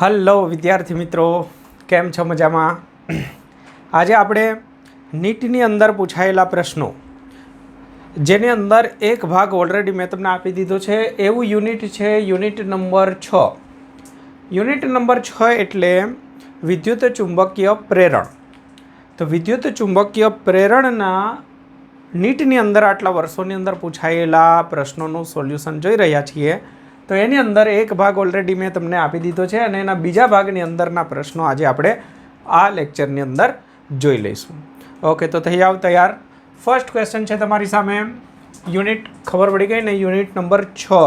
Hello વિદ્યાર્થી મિત્રો, કેમ છો? મજામાં? આજે આપણે નીટની અંદર પૂછાયેલા પ્રશ્નો જેની અંદર એક ભાગ ઓલરેડી મેં તમને આપી દીધો છે એવું યુનિટ છે યુનિટ નંબર 6. યુનિટ નંબર 6 એટલે વિદ્યુત ચુંબકીય પ્રેરણ. તો વિદ્યુત ચુંબકીય પ્રેરણના નીટની અંદર આટલા વર્ષોની અંદર પૂછાયેલા પ્રશ્નોનું સોલ્યુશન જોઈ રહ્યા છીએ. તો એની અંદર એક ભાગ ઓલરેડી મેં તમને આપી દીધો છે અને એના બીજા ભાગની અંદરના પ્રશ્નો આજે આપણે આ લેક્ચરની અંદર જોઈ લઈશું. ઓકે, તો થઈ આવ તૈયાર. ફર્સ્ટ ક્વેશ્ચન છે તમારી સામે. યુનિટ ખબર પડી ગઈ ને? યુનિટ નંબર 6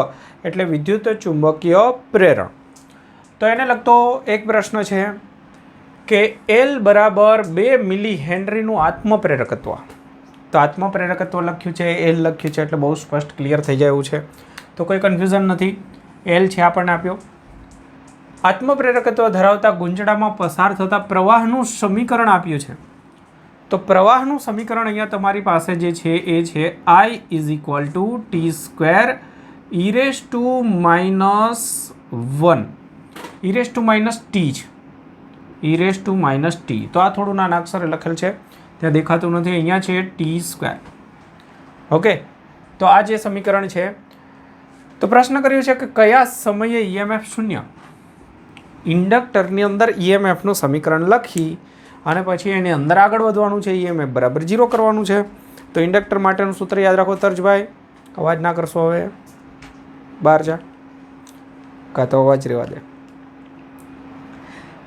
એટલે વિદ્યુત ચુંબકીય પ્રેરણ. તો એને લગતો એક પ્રશ્ન છે કે એલ બરાબર 2 મિલી હેનરીનું આત્મપ્રેરકત્વ. તો આત્મપ્રેરકત્વ લખ્યું છે, એલ લખ્યું છે એટલે બહુ સ્પષ્ટ ક્લિયર થઈ જાય એવું છે. તો કોઈ કન્ફ્યુઝન નથી. એલ છે આપણને આપ્યો. આત્મપ્રેરકત્વ ધરાવતા ગુંચડામાં પસાર થતા પ્રવાહનું સમીકરણ આપ્યું છે. તો પ્રવાહનું સમીકરણ અહીંયા તમારી પાસે જે છે એ છે I = T² e−t છે. તો આ થોડું નાના અક્ષરે લખેલ છે, ત્યાં દેખાતું નથી. અહીંયા છે T². ઓકે, તો આ જે સમીકરણ છે. તો પ્રશ્ન કર્યો છે કે કયા સમયે EMF શૂન્ય. ઇન્ડક્ટરની અંદર EMFનું સમીકરણ લખી અને પછી એની અંદર આગળ વધવાનું છે. EMF બરાબર 0 કરવાનું છે. તો ઇન્ડક્ટર માટેનું સૂત્ર યાદ રાખો તર્જભાઈ. અવાજ ના કરશો, હવે બહાર જા, કાં તો અવાજ રહેવા દે.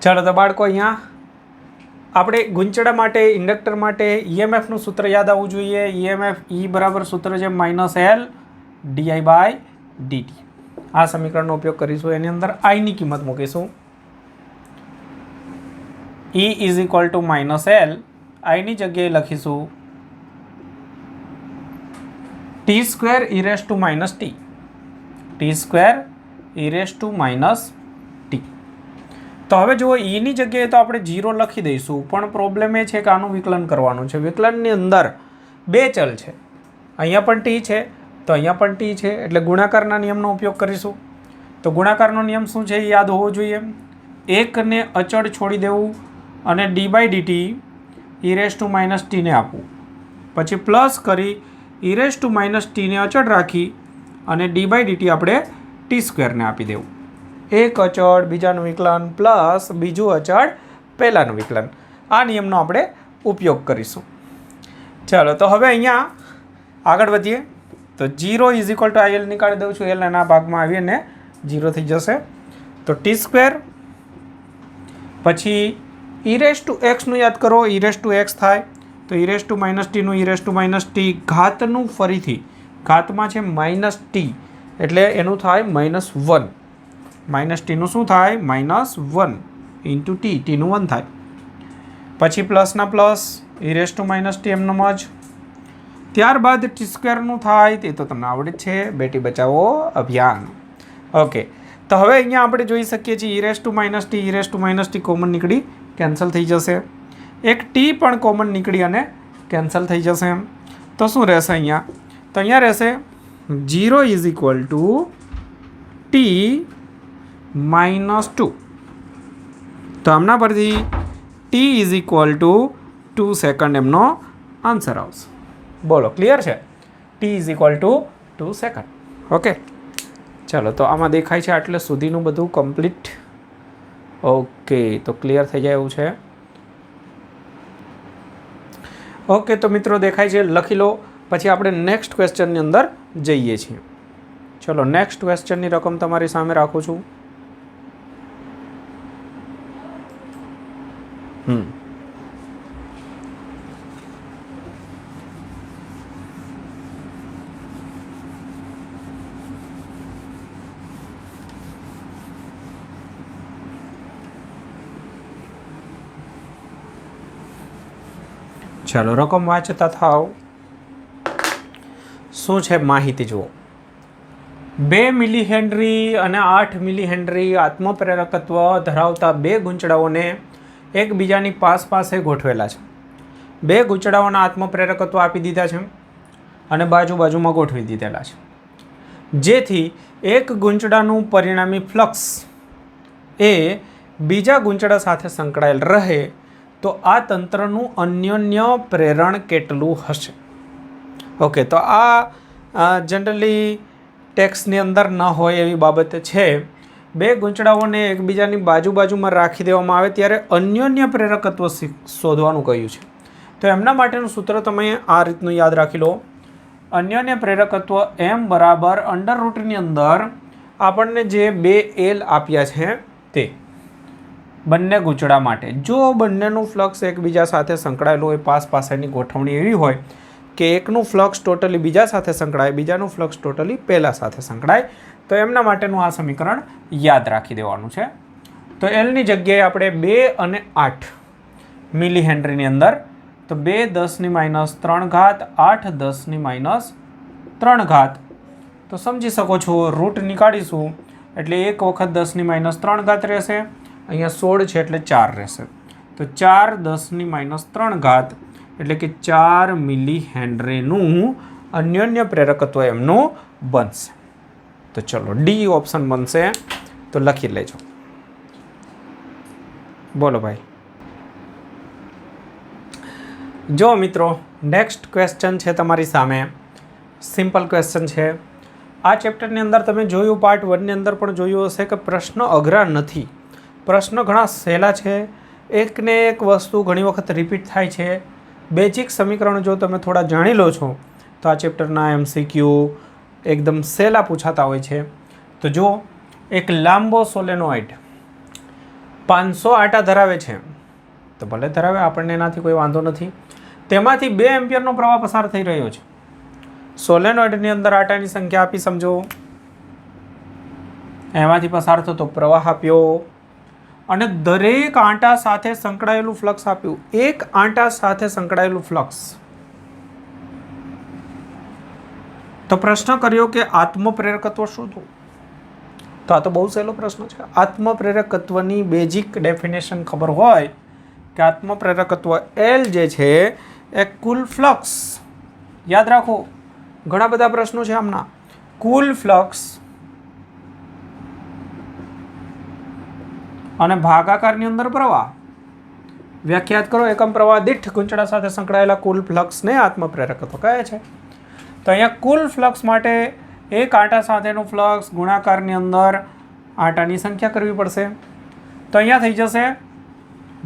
ચાલો તો બાળકો, અહીંયા આપણે ગુંચડા માટે, ઇન્ડક્ટર માટે EMFનું સૂત્ર યાદ આવવું જોઈએ. EMF E બરાબર સૂત્ર છે -L/dI/dt. આ સમીકરણનો ઉપયોગ કરીશું. એની અંદર I ની કિંમત મૂકીશું. E = -L. I ની જગ્યાએ લખીશું T² e−t. તો હવે જુઓ, E ની જગ્યાએ તો આપણે 0 લખી દઈશું, પણ પ્રોબ્લેમ એ છે કે આનું વિકલન કરવાનું છે. વિકલનની અંદર બે ચલ છે. અહીંયા પણ T છે તો અહીંયા પણ T છે, એટલે ગુણાકારના નિયમનો ઉપયોગ કરીશું. તો ગુણાકારનો નિયમ શું છે એ યાદ હોવો જોઈએ. એકને અચળ છોડી દેવું અને d/dt e−t ને આપવું. પછી પ્લસ કરી e−t ને અચળ રાખી અને d/dt આપણે t² ને આપી દેવું. એક અચળ બીજાનું વિકલન પ્લસ બીજું અચળ પહેલાંનું વિકલન. આ નિયમનો આપણે ઉપયોગ કરીશું. ચાલો, તો હવે અહીંયા આગળ વધીએ. તો 0 = IL નીકાળી દઉં છું. એલ એના ભાગમાં આવીને 0 થઈ જશે. તો T², પછી e⁻x નું યાદ કરો. e⁻x થાય તો e−t નું e−t ઘાતનું ફરીથી ઘાતમાં છે -t એટલે એનું થાય -1. -t નું શું થાય? -1 × t. t નું 1 થાય. પછી પ્લસના પ્લસ e−t એમનો જ. ત્યારબાદ T² નું થાય તે તો તમને આવડે જ છે, બેટી બચાવો અભિયાન. ઓકે, તો હવે અહીંયા આપણે જોઈ શકીએ છીએ e−t કોમન નીકળી કેન્સલ થઈ જશે. એક t પણ કોમન નીકળી અને કેન્સલ થઈ જશે. તો શું રહેશે અહીંયા? તો અહીંયા રહેશે 0 = t−2. તો આમના પરથી t = 2 સેકન્ડ એમનો આન્સર આવશે. બોલો, ક્લિયર છે? t = 2 second. ઓકે, ચાલો, તો આમાં દેખાય છે આટલે સુધીનું બધું કમ્પ્લીટ. ઓકે, તો ક્લિયર થઈ જાય એવું છે. ઓકે, તો મિત્રો દેખાય છે, લખી લો. પછી આપણે નેક્સ્ટ ક્વેશ્ચનની અંદર જઈએ છીએ. ચલો, નેક્સ્ટ ક્વેશ્ચનની રકમ તમારી સામે રાખું છું. ચાલો, રકમ વાંચતા થાવ. શું છે માહિતી જુઓ. 2 મિલી હેનરી અને 8 મિલી હેનરી આત્મપ્રેરકત્વ ધરાવતા બે ગુંચડાઓને એકબીજાની પાસે ગોઠવેલા છે. બે ગુંચડાઓના આત્મપ્રેરકત્વ આપી દીધા છે અને બાજુમાં ગોઠવી દીધેલા છે. જેથી એક ગુંચડાનું પરિણામી ફ્લક્સ એ બીજા ગુંચડા સાથે સંકળાયેલ રહે તો આ તંત્રનું અન્યોન્ય પ્રેરણ કેટલું હશે? ઓકે, તો આ જનરલી ટેક્સની અંદર ન હોય એવી બાબત છે. બે ગુંચડાઓને એકબીજાની બાજુમાં રાખી દેવામાં આવે ત્યારે અન્યોન્ય પ્રેરકત્વ શોધવાનું કહ્યું છે. તો એમના માટેનું સૂત્ર તમે આ રીતનું યાદ રાખી લો. અન્યોન્ય પ્રેરકત્વ m બરાબર અંડર રૂટની અંદર આપણને જે 2l આપ્યા છે તે બંને ગુંચડા માટે. જો બંનેનું ફ્લક્સ એકબીજા સાથે સંકળાયેલું હોય, પાસેની ગોઠવણી એવી હોય કે એકનું ફ્લક્સ ટોટલી બીજા સાથે સંકળાય, બીજાનું ફ્લક્સ ટોટલી પહેલા સાથે સંકળાય, તો એમના માટેનું આ સમીકરણ યાદ રાખી દેવાનું છે. તો એલની જગ્યાએ આપણે 2 અને 8 મિલી હેનરીની અંદર, તો 2 10⁻3 ઘાત, 8 10⁻3 ઘાત. તો સમજી શકો છો, રૂટ નીકાળીશું એટલે એક વખત 10⁻3 ઘાત રહેશે, અહીંયા 16 છે એટલે 4 રહેશે. તો 4 10⁻3 ઘાત એટલે કે 4 મિલી હેનરીનું અન્યોન્ય પ્રેરકત્વ એમનું બનશે. તો ચલો ડી ઓપ્શન બનશે, તો લખી લેજો. બોલો ભાઈ. જો મિત્રો, નેક્સ્ટ ક્વેશ્ચન છે તમારી સામે. સિમ્પલ ક્વેશ્ચન છે. આ ચેપ્ટરની અંદર તમે જોયું, પાર્ટ 1ની અંદર પણ જોયું હશે કે પ્રશ્ન અઘરા નથી, પ્રશ્ન ઘણા સહેલા છે. એકને એક વસ્તુ ઘણી વખત રિપીટ થાય છે. બેઝિક સમીકરણ જો તમે થોડા જાણી લો છો તો આ ચેપ્ટરના MCQ એકદમ સહેલા પૂછાતા હોય છે. તો જો એક લાંબો સોલેનોઇડ 500 આટા ધરાવે છે, તો ભલે ધરાવે, આપણને એનાથી કોઈ વાંધો નથી. તેમાંથી 2 એમ્પિયરનો પ્રવાહ પસાર થઈ રહ્યો છે. સોલેનોઇડની અંદર આટાની સંખ્યા આપી સમજો, એમાંથી પસાર થતો પ્રવાહ આપ્યો અને દરેક આંટા સાથે સંકળાયેલું ફ્લક્સ આપ્યું. એક આંટા સાથે સંકળાયેલું ફ્લક્સ. તો પ્રશ્ન કર્યો કે આત્મપ્રેરકત્વ શોધો. તો આ તો બહુ સહેલો પ્રશ્ન છે. આત્મપ્રેરકત્વની બેઝિક ડેફિનેશન ખબર હોય કે આત્મપ્રેરકત્વ L જે છે એ કુલ ફ્લક્સ. યાદ રાખો, ઘણા બધા પ્રશ્નો છે આમના. કુલ ફ્લક્સ અને ભાગાકારની અંદર પ્રવાહ. વ્યાખ્યાત કરો. એકમ પ્રવાહ દીઠ ગુંચડા સાથે સંકળાયેલા કુલ ફ્લક્સને આત્મપ્રેરકત્વ કહે છે. તો અહીંયા કુલ ફ્લક્સ માટે એક આંટા સાથેનું ફ્લક્સ ગુણાકારની અંદર આંટાની સંખ્યા કરવી પડશે. તો અહીંયા થઈ જશે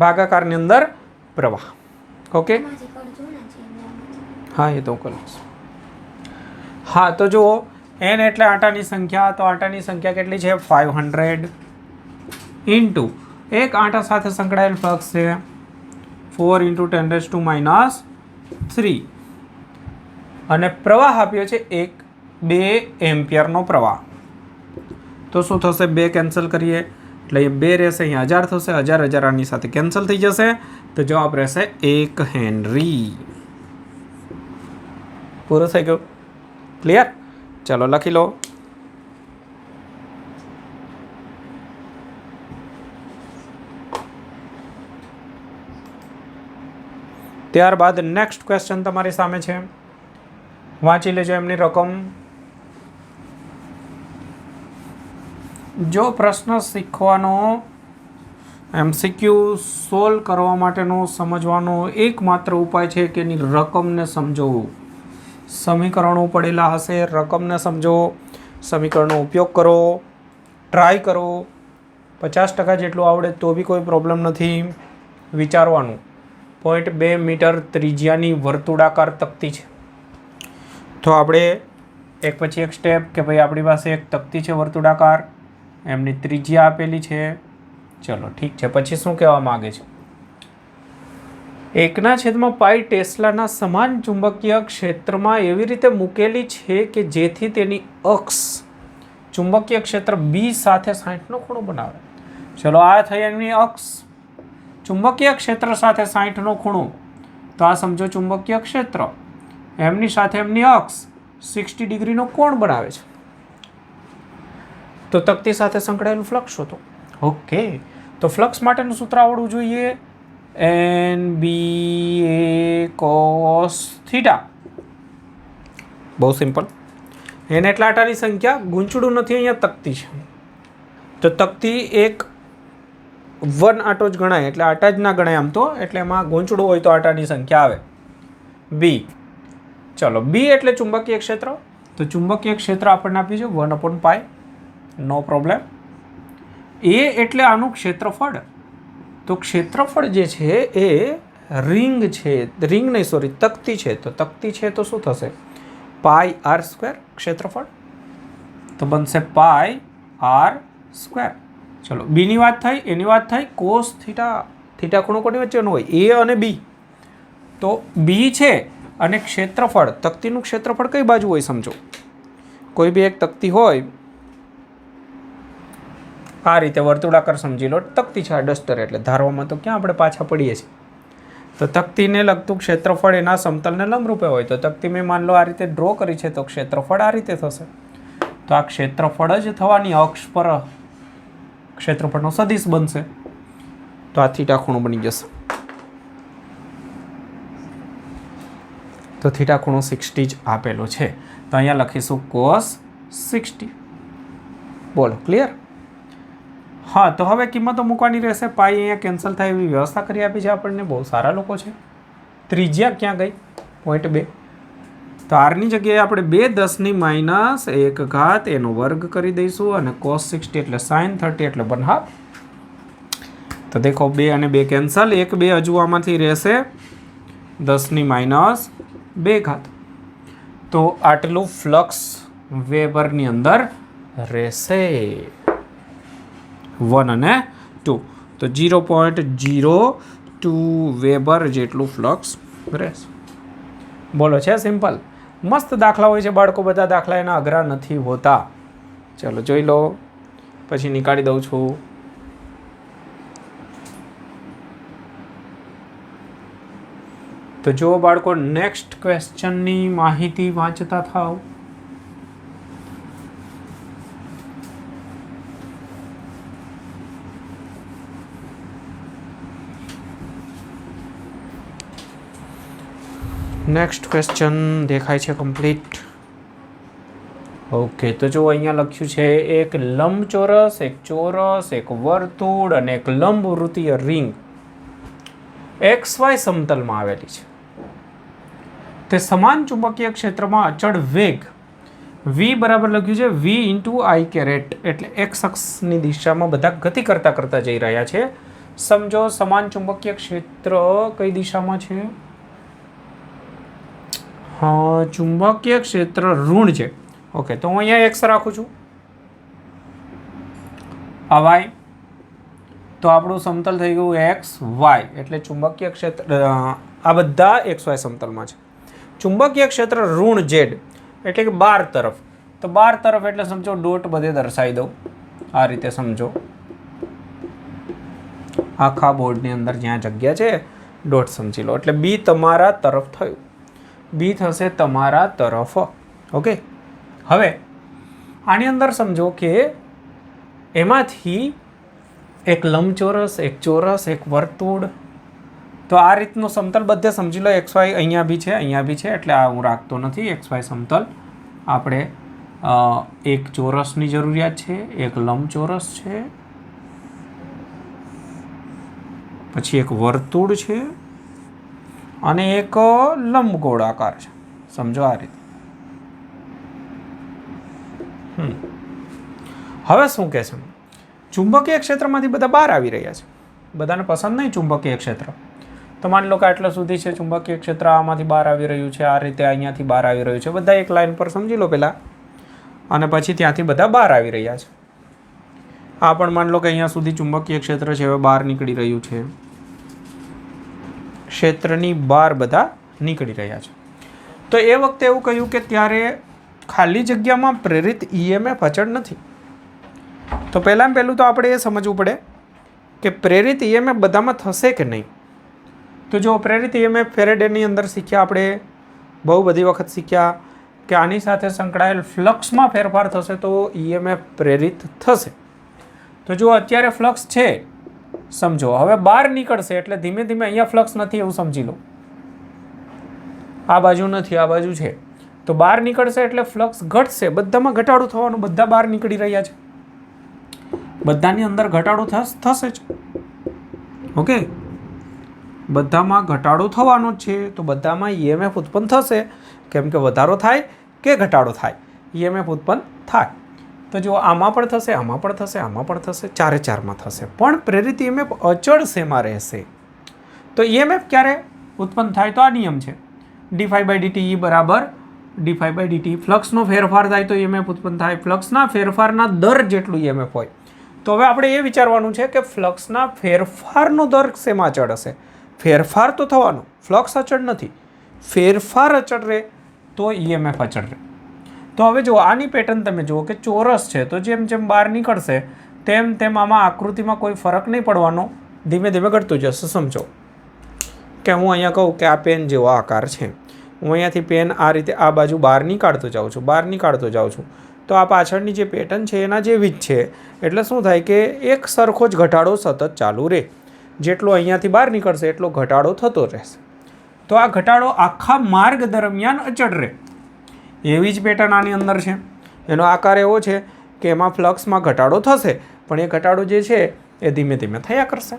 ભાગાકારની અંદર પ્રવાહ. ઓકે, હા, એ તો કરીશ. હા, તો જુઓ, n એટલે આંટાની સંખ્યા. તો આંટાની સંખ્યા કેટલી છે? 500 ઇન્ટુ એક આંટા સાથે સંકળાયેલ ફ્લક્સ છે 4 × 10⁻³ અને પ્રવાહ આપ્યો છે 2 એમ્પિયરનો પ્રવાહ. તો શું થશે? 2 કેન્સલ કરીએ એટલે એ 2 રહેશે, અહીંયા 1000 થશે, 1000 આની સાથે કેન્સલ થઈ જશે. તો જવાબ રહેશે 1 હેનરી. પૂરો થઈ ગયો. ક્લિયર? ચલો લખી લો. ત્યારબાદ નેક્સ્ટ ક્વેશ્ચન તમારી સામે છે. વાંચી લેજો એમની રકમ. જો પ્રશ્ન શીખવાનો, MCQ સોલ્વ કરવા માટેનો સમજવાનો એકમાત્ર ઉપાય છે કે એની રકમને સમજો. સમીકરણો પડેલા હશે, રકમને સમજો, સમીકરણનો ઉપયોગ કરો, ટ્રાય કરો. 50% જેટલું આવડે તો બી કોઈ પ્રોબ્લેમ નથી. વિચારવાનું. 0.2 મીટર ત્રિજ્યાની વર્તુળાકાર તકતી છે. તો આપણે એક પછી એક સ્ટેપ કે ભાઈ આપણી પાસે એક તકતી છે વર્તુળાકાર, એમની ત્રિજ્યા આપેલી છે. ચલો ઠીક છે. પછી શું કહેવા માગે છે? 1/π ટેસ્લાના સમાન ચુંબકીય ક્ષેત્રમાં એવી રીતે મૂકેલી છે કે જેથી તેની અક્ષ ચુંબકીય ક્ષેત્ર B સાથે 60નો ખૂણો બનાવે. ચલો, આ થઈ એમની અક્ષ. ચુંબકીય ક્ષેત્ર સાથે 60નો ખૂણો. તો આ સમજો ચુંબકીય ક્ષેત્ર, એમની સાથે એમની અક્ષ 60 ડિગ્રીનો કોણ બનાવે છે. તો તકતી સાથે સંકળાયેલું ફ્લક્સ શોધો. ઓકે, તો ફ્લક્સ માટેનું સૂત્ર આવડવું જોઈએ. NBA cos θ. બહુ સિમ્પલ. n એટલે આંટાની સંખ્યા, ગુંચડું નથી, અહીંયા તકતી છે. તો તકતી એક 1 આટો જ ગણાય, એટલે આટા જ ના ગણાય આમ તો, એટલે એમાં ગૂંચળું હોય તો આટાની સંખ્યા આવે. બી, ચલો બી એટલે ચુંબકીય ક્ષેત્ર. તો ચુંબકીય ક્ષેત્ર આપણને આપ્યું છે 1/π, નો પ્રોબ્લેમ. એ એટલે આનું ક્ષેત્રફળ. તો ક્ષેત્રફળ જે છે એ રિંગ છે, રિંગ નહીં સોરી તકતી છે, તો તકતી છે તો શું થશે πr² ક્ષેત્રફળ, તો બનશે πr². ચલો બીની વાત થઈ, એની વાત થઈ કોસ થીટા. થીટા ખૂણો કોની વચ્ચેનો હોય, એ અને બી. તો બી છે અને ક્ષેત્રફળ, તકતીનું ક્ષેત્રફળ કઈ બાજુ હોય સમજો. કોઈ બી એક તકતી હોય આ રીતે વર્તુળાકાર સમજી લો, તકતી છે આ ડસ્ટર, એટલે ધારવામાં તો ક્યાં આપણે પાછા પડીએ છીએ. તો તકતીને લગતું ક્ષેત્રફળ એના સમતલને લંબરૂપે હોય, તો તકતી મેં માન લો આ રીતે ડ્રો કરી છે, તો ક્ષેત્રફળ આ રીતે થશે. તો આ ક્ષેત્રફળ જ થવાની અક્ષ પર ક્ષેત્રફળનો સદિશ બનશે. તો આ થીટા ખૂણો બની જશે. તો થીટા ખૂણો 60 જ આપેલો છે, તો અહીંયા લખીશું cos 60. બોલો ક્લિયર? હા, તો હવે કિંમતો મૂકવાની રહેશે. પાઈ અહીંયા કેન્સલ થાય એવી વ્યવસ્થા કરી આપી છે આપણને, બહુ સારા લોકો છે. ત્રિજ્યા ક્યાં ગઈ? 0.2. તો આરની જગ્યાએ આપણે 2 × 10⁻1 એનો વર્ગ કરી દઈશું, અને cos 60 એટલે sin 30 એટલે 1/2. તો દેખો 2 અને 2 કેન્સલ, 1 2 હજુ આમાંથી રહેશે 10⁻2. તો આટલું ફ્લક્સ વેબરની અંદર રહેશે 1 અને 2. તો 0.02 વેબર જેટલું ફ્લક્સ રહેશે. બોલો છે સિમ્પલ, મસ્ત દાખલા હોય છે બાળકો, બધા દાખલા એના અઘરા નથી હોતા. ચલો જોઈ લો, પછી નીકાળી દઉં છું. તો જો બાળકો નેક્સ્ટ ક્વેશ્ચનની માહિતી વાંચતા થાવ. નેક્સ્ટ ક્વેશ્ચન દેખાય છે કમ્પ્લીટ. ઓકે, તો જો અહીંયા લખ્યું છે એક લંબચોરસ, એક ચોરસ, એક વર્તુળ અને એક લંબવૃત્તીય રિંગ XY સમતલમાં આવેલી છે. તે સમાન ચુંબકીય ક્ષેત્રમાં અચળ વેગ v બરાબર લખ્યું છે v × I કેરેટ, એટલે x અક્ષની દિશામાં બધા ગતિ કરતા જઈ રહ્યા છે. સમજો સમાન ચુંબકીય ક્ષેત્ર કઈ દિશામાં છે? હા, ચુંબકીય ક્ષેત્ર ઋણ છે. ઓકે, તો હું અહીંયા x રાખું છું, આ y, તો આપણું સમતલ થઈ ગયું XY, એટલે ચુંબકીય ક્ષેત્ર આ બધા XY સમતલમાં છે. ચુંબકીય ક્ષેત્ર ઋણ Z એટલે કે 12 તરફ. તો 12 તરફ એટલે સમજો ડોટ બધે દર્શાવી દઉં, આ રીતે સમજો. આખા બોર્ડની અંદર જ્યાં જગ્યા છે ડોટ સમજી લો, એટલે બી તમારા તરફ થયું, બી થશે તમારા તરફ. ઓકે, હવે આની અંદર સમજો કે એમાંથી એક લંબચોરસ, એક ચોરસ, એક વર્તુળ, તો આ રીતનું સમતલ બધે સમજી લો. XY અહીંયા બી છે, અહીંયા બી છે, એટલે આ હું રાખતો નથી. XY સમતલ આપણે એક ચોરસની જરૂરિયાત છે, એક લંબચોરસ છે, પછી એક વર્તુળ છે અને એક લંબગોળાકાર છે. સમજો આ રીતે. હવે શું કહે છે? ચુંબકીય ક્ષેત્રમાંથી બધા બહાર આવી રહ્યા છે. બધાને પસંદ નહીં ચુંબકીય ક્ષેત્ર, તો માની લો કે આટલા સુધી છે ચુંબકીય ક્ષેત્ર, આમાંથી બહાર આવી રહ્યું છે, આ રીતે અહીંયાથી બહાર આવી રહ્યું છે. બધા એક લાઈન પર સમજી લો પહેલાં, અને પછી ત્યાંથી બધા બહાર આવી રહ્યા છે. આ પણ માની લો કે અહીંયા સુધી ચુંબકીય ક્ષેત્ર છે, હવે બહાર નીકળી રહ્યું છે. ક્ષેત્રની બહાર બધા નીકળી રહ્યા છે. તો એ વખતે એવું કહ્યું કે ત્યારે ખાલી જગ્યામાં પ્રેરિત EMF અચળ નથી. તો પહેલું તો આપણે એ સમજવું પડે કે પ્રેરિત EMF બધામાં થશે કે નહીં. તો જો પ્રેરિત EMF ફેરેડેની અંદર શીખ્યા આપણે, બહુ બધી વખત શીખ્યા કે આની સાથે સંકળાયેલ ફ્લક્સમાં ફેરફાર થશે તો EMF પ્રેરિત થશે. તો જો અત્યારે ફ્લક્સ છે સમજો, હવે બહાર નીકળશે એટલે ધીમે ધીમે અહીંયા ફ્લક્સ નથી એવું સમજી લો, આ બાજુ નથી, આ બાજુ છે. તો બહાર નીકળશે એટલે ફ્લક્સ ઘટશે, બધામાં ઘટાડો થવાનો, બધા બહાર નીકળી રહ્યા છે, બધાની અંદર ઘટાડો થશે જ. ઓકે, બધામાં ઘટાડો થવાનો જ છે, તો બધામાં ઈએમએફ ઉત્પન્ન થશે, કેમ કે વધારો થાય કે ઘટાડો થાય ઈએમએફ ઉત્પન્ન થાય. તો જો આમાં પણ થશે, આમાં પણ થશે, આમાં પણ થશે, ચારે ચારમાં થશે. પણ પ્રેરિત ઈએમએફ અચળ શેમાં રહેશે? તો ઈએમએફ ક્યારે ઉત્પન્ન થાય? તો આ નિયમ છે d∅dt બરાબર d∅dt. ફ્લક્સનો ફેરફાર થાય તો ઈએમએફ ઉત્પન્ન થાય. ફ્લક્સના ફેરફારના દર જેટલું ઈએમએફ હોય. તો હવે આપણે એ વિચારવાનું છે કે ફ્લક્સના ફેરફારનો દર શેમાં અચળ હશે? ફેરફાર તો થવાનો, ફ્લક્સ અચળ નથી. ફેરફાર અચળ રહે તો ઈએમએફ અચળ રહે. તો હવે જો આની પેટર્ન તમે જુઓ કે ચોરસ છે, તો જેમ જેમ બહાર નીકળશે તેમ તેમ આમાં આકૃતિમાં કોઈ ફરક નહીં પડવાનો, ધીમે ધીમે ઘટતું જશે. સમજો કે હું અહીંયા કહું કે આ પેન જેવો આકાર છે, હું અહીંયાથી પેન આ રીતે આ બાજુ બહાર નીકાળતો જાઉં છું, બહાર નીકાળતો જાઉં છું, તો આ પાછળની જે પેટર્ન છે એના જેવી જ છે. એટલે શું થાય કે એક સરખો જ ઘટાડો સતત ચાલુ રહે. જેટલો અહીંયાથી બહાર નીકળશે એટલો ઘટાડો થતો રહેશે. તો આ ઘટાડો આખા માર્ગ દરમિયાન અચળ રહે. એવી જ પેટર્ન આની અંદર છે. એનો આકાર એવો છે કે એમાં ફ્લક્સમાં ઘટાડો થશે, પણ એ ઘટાડો જે છે એ ધીમે ધીમે થયા કરશે.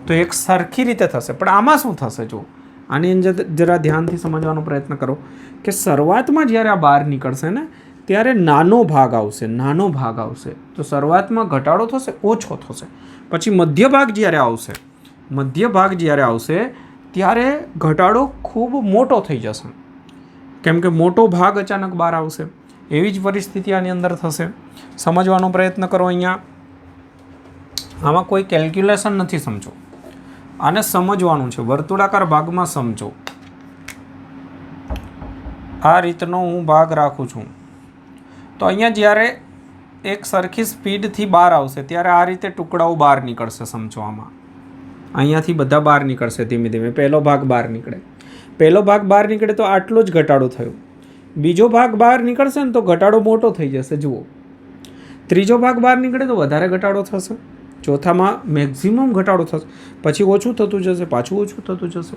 તો એક સરખી રીતે થશે. પણ આમાં શું થશે? જો આની અંદર જરા ધ્યાનથી સમજવાનો પ્રયત્ન કરો કે શરૂઆતમાં જ્યારે આ બહાર નીકળશે ને ત્યારે નાનો ભાગ આવશે, નાનો ભાગ આવશે. તો શરૂઆતમાં ઘટાડો થશે, ઓછો થશે. પછી મધ્ય ભાગ જ્યારે આવશે, મધ્ય ભાગ જ્યારે આવશે ત્યારે ઘટાડો ખૂબ મોટો થઈ જશે, કેમ કે મોટો ભાગ અચાનક બહાર આવશે. એવી જ પરિસ્થિતિ આની અંદર થશે. સમજવાનો પ્રયત્ન કરો. અહીંયા આમાં કોઈ કેલ્ક્યુલેશન નથી. સમજો, આને સમજવાનું છે. વર્તુળાકાર ભાગમાં સમજો. આ રીતનો હું ભાગ રાખું છું, તો અહીંયા જ્યારે એક સરખી સ્પીડથી બહાર આવશે ત્યારે આ રીતે ટુકડાઓ બહાર નીકળશે. સમજો, આમાં અહીંયાથી બધા બહાર નીકળશે ધીમે ધીમે. પહેલો ભાગ બહાર નીકળે, પહેલો ભાગ બહાર નીકળે તો આટલો જ ઘટાડો થયો. બીજો ભાગ બહાર નીકળશે ને તો ઘટાડો મોટો થઈ જશે. જુઓ, ત્રીજો ભાગ બહાર નીકળે તો વધારે ઘટાડો થશે. ચોથામાં મેક્ઝિમમ ઘટાડો થશે, પછી ઓછું થતું જશે, પાછું ઓછું થતું જશે.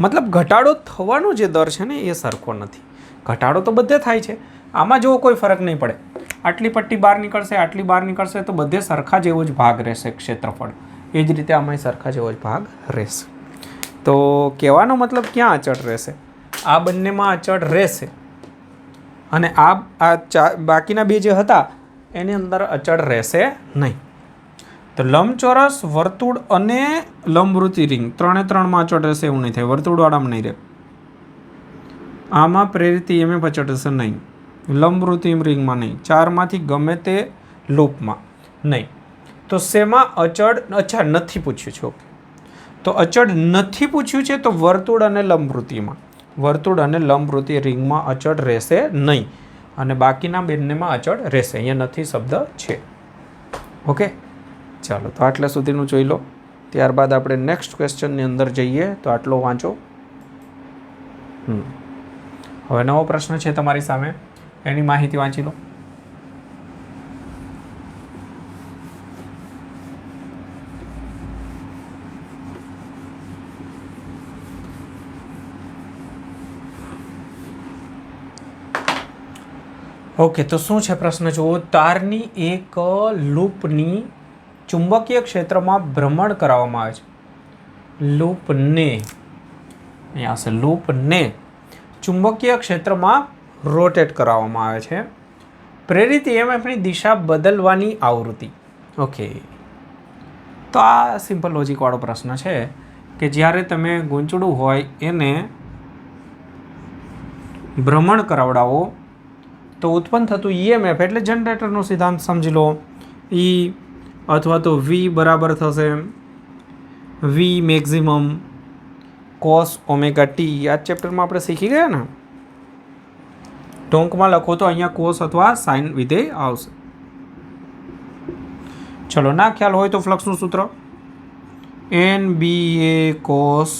મતલબ ઘટાડો થવાનો જે દર છે ને એ સરખો નથી. ઘટાડો તો બધે થાય છે, આમાં જો કોઈ ફરક નહીં પડે. આટલી પટ્ટી બહાર નીકળશે, આટલી બહાર નીકળશે તો બધે સરખા જેવો જ ભાગ રહેશે ક્ષેત્રફળ. એ જ રીતે આમાં સરખા જેવો જ ભાગ રહેશે. તો કહેવાનો મતલબ ક્યાં અચળ રહેશે? આ બંનેમાં અચળ રહેશે, અને આ બાકીના બે જે હતા એની અંદર અચળ રહેશે નહીં. તો લંબચોરસ, વર્તુળ અને લંબવૃત્તિ રિંગ ત્રણે ત્રણમાં અચળ રહેશે એવું નહીં થાય. વર્તુળવાળામાં નહીં રહે. આમાં પ્રેરિત ઈએમએફ અચળ રહેશે નહીં. લંબવૃત્તિ રિંગમાં નહીં. ચારમાંથી ગમે તે લૂપમાં નહીં. તો શેમાં અચળ? અચ્છા, નથી પૂછ્યું છે. ઓકે, તો અચળ નથી પૂછ્યું છે તો વર્તુળ અને લંબવૃત્તિમાં, વર્તુળ અને લંબવૃત્તિ રિંગમાં અચળ રહેશે નહીં, અને બાકીના બંનેમાં અચળ રહેશે. અહીંયા નથી શબ્દ છે. ઓકે, ચાલો, તો આટલા સુધીનું જોઈ લો. ત્યારબાદ આપણે નેક્સ્ટ ક્વેશ્ચનની અંદર જઈએ. તો આટલો વાંચો. હવે નવો પ્રશ્ન છે તમારી સામે, એની માહિતી વાંચી લો. ઓકે, તો શું છે પ્રશ્ન? જુઓ, તારની એક લૂપની ચુંબકીય ક્ષેત્રમાં ભ્રમણ કરાવવામાં આવે છે. લૂપને અહીંયા હશે, લૂપને ચુંબકીય ક્ષેત્રમાં રોટેટ કરાવવામાં આવે છે. પ્રેરિત ઈએમએફની દિશા બદલવાની આવૃત્તિ. ઓકે, તો આ સિમ્પલ લોજિકવાળો પ્રશ્ન છે કે જ્યારે તમે ગૂંચળું હોય એને ભ્રમણ કરાવડાવો તો ઉત્પન્ન થતું ઈએમએફ એટલે જનરેટરનો સિદ્ધાંત સમજી લો. ઈ અથવા તો વી બરાબર થશે વી મેક્ઝિમમ કોસ ઓમેગા ટી. આ ચેપ્ટરમાં આપણે શીખી ગયા ને. ટૂંકમાં લખો તો અહીંયા કોસ અથવા સાઇન વિધેય આવશે. ચલો, ના ખ્યાલ હોય તો ફ્લક્સનું સૂત્ર NBA કોસ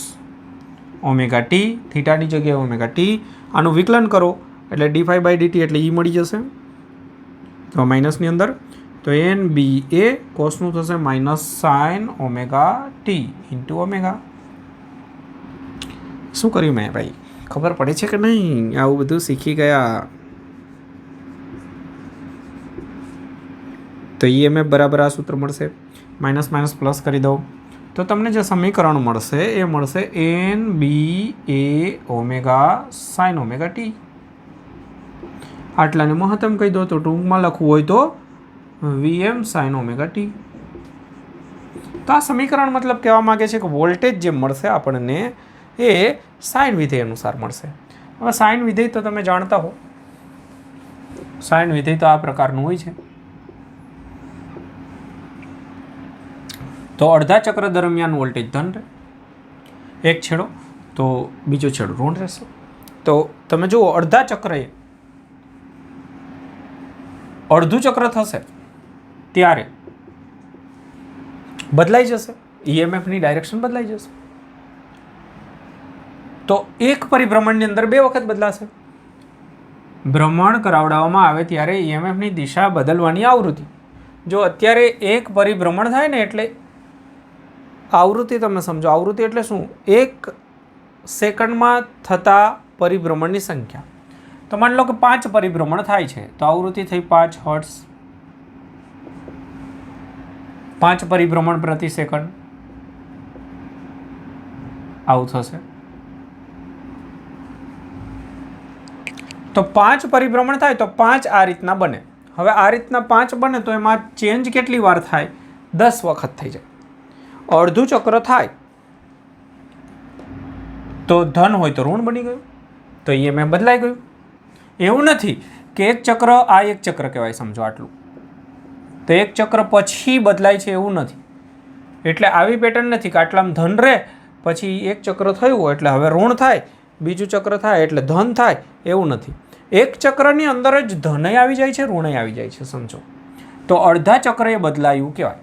ઓમેગા ટી, થીટાની જગ્યાએ ઓમેગા ટી. આનું વિકલન કરો એટલે d∅dt એટલે ઈ મળી જશે, તો માઇનસની અંદર. તો NBA કોસનું થશે minus sine omega T into omega. શું કર્યું મેં ભાઈ? ખબર પડે છે કે નહીં? આવું બધું શીખી ગયા. તો ઈએમએફ બરાબર આ સૂત્ર મળશે. માઇનસ માઇનસ પ્લસ કરી દો. તો તમને જે સમીકરણ મળશે એ મળશે NBA sin ઓમેગા ટી. આટલાને મહત્તમ કહી દો, તો ટૂંકમાં લખવું હોય તો VM sin ઓમેગા ટી. તો આ સમીકરણ મતલબ કહેવા માગે છે કે વોલ્ટેજ જે મળશે આપણને એ સાઇન વિધેય અનુસાર મળશે. હવે સાઇન વિધેય તો તમે જાણતા હો, સાઇન વિધેય તો આ પ્રકારનું હોય છે. તો અડધા ચક્ર દરમિયાન વોલ્ટેજ ધન રહે, એક છેડો તો બીજો છેડો ઋણ રહેશે. તો તમે જુઓ, અડધા ચક્રએ અડધું ચક્ર થશે ત્યારે બદલાઈ જશે, ઈએમએફની ડાયરેક્શન બદલાઈ જશે. તો એક પરિભ્રમણની અંદર 2 વખત બદલાશે. ભ્રમણ કરાવડાવવામાં આવે ત્યારે ઈએમએફની દિશા બદલવાની આવૃત્તિ, જો અત્યારે એક પરિભ્રમણ થાય ને એટલે આવૃત્તિ તમે સમજો, આવૃત્તિ એટલે શું? 1 સેકન્ડમાં થતા પરિભ્રમણની સંખ્યા. તો માની લો કે 5 પરિભ્રમણ થાય છે તો આવૃત્તિ થઈ 5 હર્ટ્ઝ, 5 પરિભ્રમણ પ્રતિ સેકન્ડ આવું થશે. તો 5 પરિભ્રમણ થાય તો 5 આ રીતના બને. હવે આ રીતના 5 બને તો એમાં ચેન્જ કેટલી વાર થાય? 10 વખત થઈ જાય. અડધું ચક્ર થાય તો ધન હોય તો ઋણ બની ગયું, તો ઈએમએફ બદલાઈ ગયું. એવું નથી કે એક ચક્ર, આ એક ચક્ર કહેવાય સમજો આટલું, તો એક ચક્ર પછી બદલાય છે એવું નથી. એટલે આવી પેટર્ન નથી કે આટલામાં ધન રહે પછી એક ચક્ર થયું એટલે હવે ઋણ થાય, બીજું ચક્ર થાય એટલે ધન થાય, એવું નથી. એક ચક્રની અંદર જ ધનય આવી જાય છે, ઋણય આવી જાય છે સમજો. તો અડધા ચક્રએ બદલાયું કહેવાય.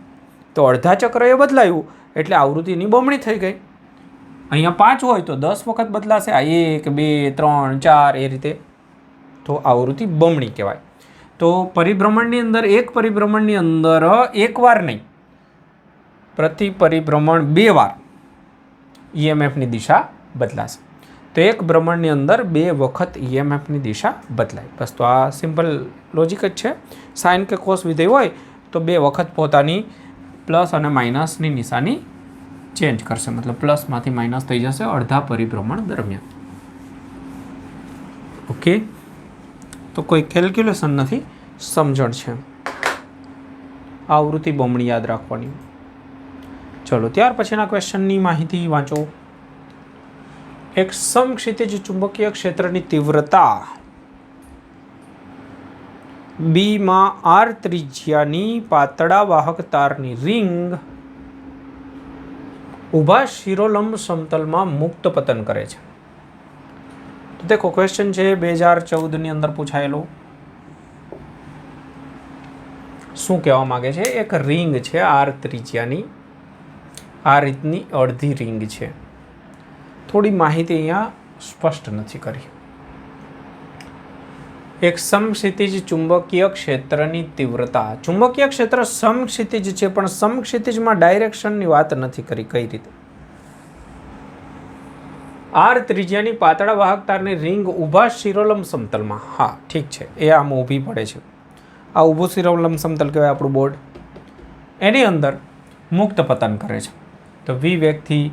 તો અડધા ચક્રએ બદલાયું એટલે આવૃત્તિની બમણી થઈ ગઈ. અહીંયા 5 હોય તો 10 વખત બદલાશે, આ 1 2 3 4 એ રીતે, તો આવૃત્તિ બમણી કહેવાય. તો પરિભ્રમણની અંદર, એક પરિભ્રમણની અંદર એક વાર નહીં, પ્રતિ પરિભ્રમણ 2 વાર ઈએમએફની દિશા બદલાશે. તો એક ભ્રમણની અંદર 2 વખત ઈએમએફની દિશા બદલાય. બસ, તો આ સિમ્પલ લોજિક જ છે. સાઇન કે કોસ વિધેય હોય તો 2 વખત પોતાની પ્લસ અને માઇનસની નિશાની ચેન્જ કરશે, મતલબ પ્લસમાંથી માઇનસ થઈ જશે અડધા પરિભ્રમણ દરમિયાન. ઓકે, તો કોઈ કેલ્ક્યુલેશન નથી, સમજણ છે. આવૃત્તિ બમણી યાદ રાખવાની. ચલો, ત્યાર પછીના ક્વેશ્ચનની માહિતી વાંચો. એક સમક્ષિતિજ ચુંબકીય ક્ષેત્રની તીવ્રતા બીમાં આર ત્રિજ્યાની પાતળા વાહક તારની રિંગ ઊભા શિરોલંબ સમતલમાં મુક્ત પતન કરે છે. તો દેખો, ક્વેશ્ચન છે 2014ની અંદર પૂછાયેલો. શું કહેવા માંગે છે? એક રિંગ છે આર ત્રિજ્યાની, આ રીતની અડધી રિંગ છે. થોડી માહિતી અહીંયા સ્પષ્ટ નથી કરી. એક સમક્ષિતિજ ચુંબકીય ક્ષેત્રની તીવ્રતા, ચુંબકીય ક્ષેત્ર સમક્ષિતિજ છે પણ સમક્ષિતિજમાં ડાયરેક્શનની વાત નથી કરી. કઈ રીતે? આર ત્રિજ્યાની પાતળા વાહક તારની રિંગ ઊભા શિરોલંબ સમતલમાં, હા ઠીક છે, એ આમ ઊભી પડે છે, આ ઊભું શિરોલંબ સમતલ કહેવાય આપણું બોર્ડ, એની અંદર મુક્ત પતન કરે છે. તો વી વેગથી,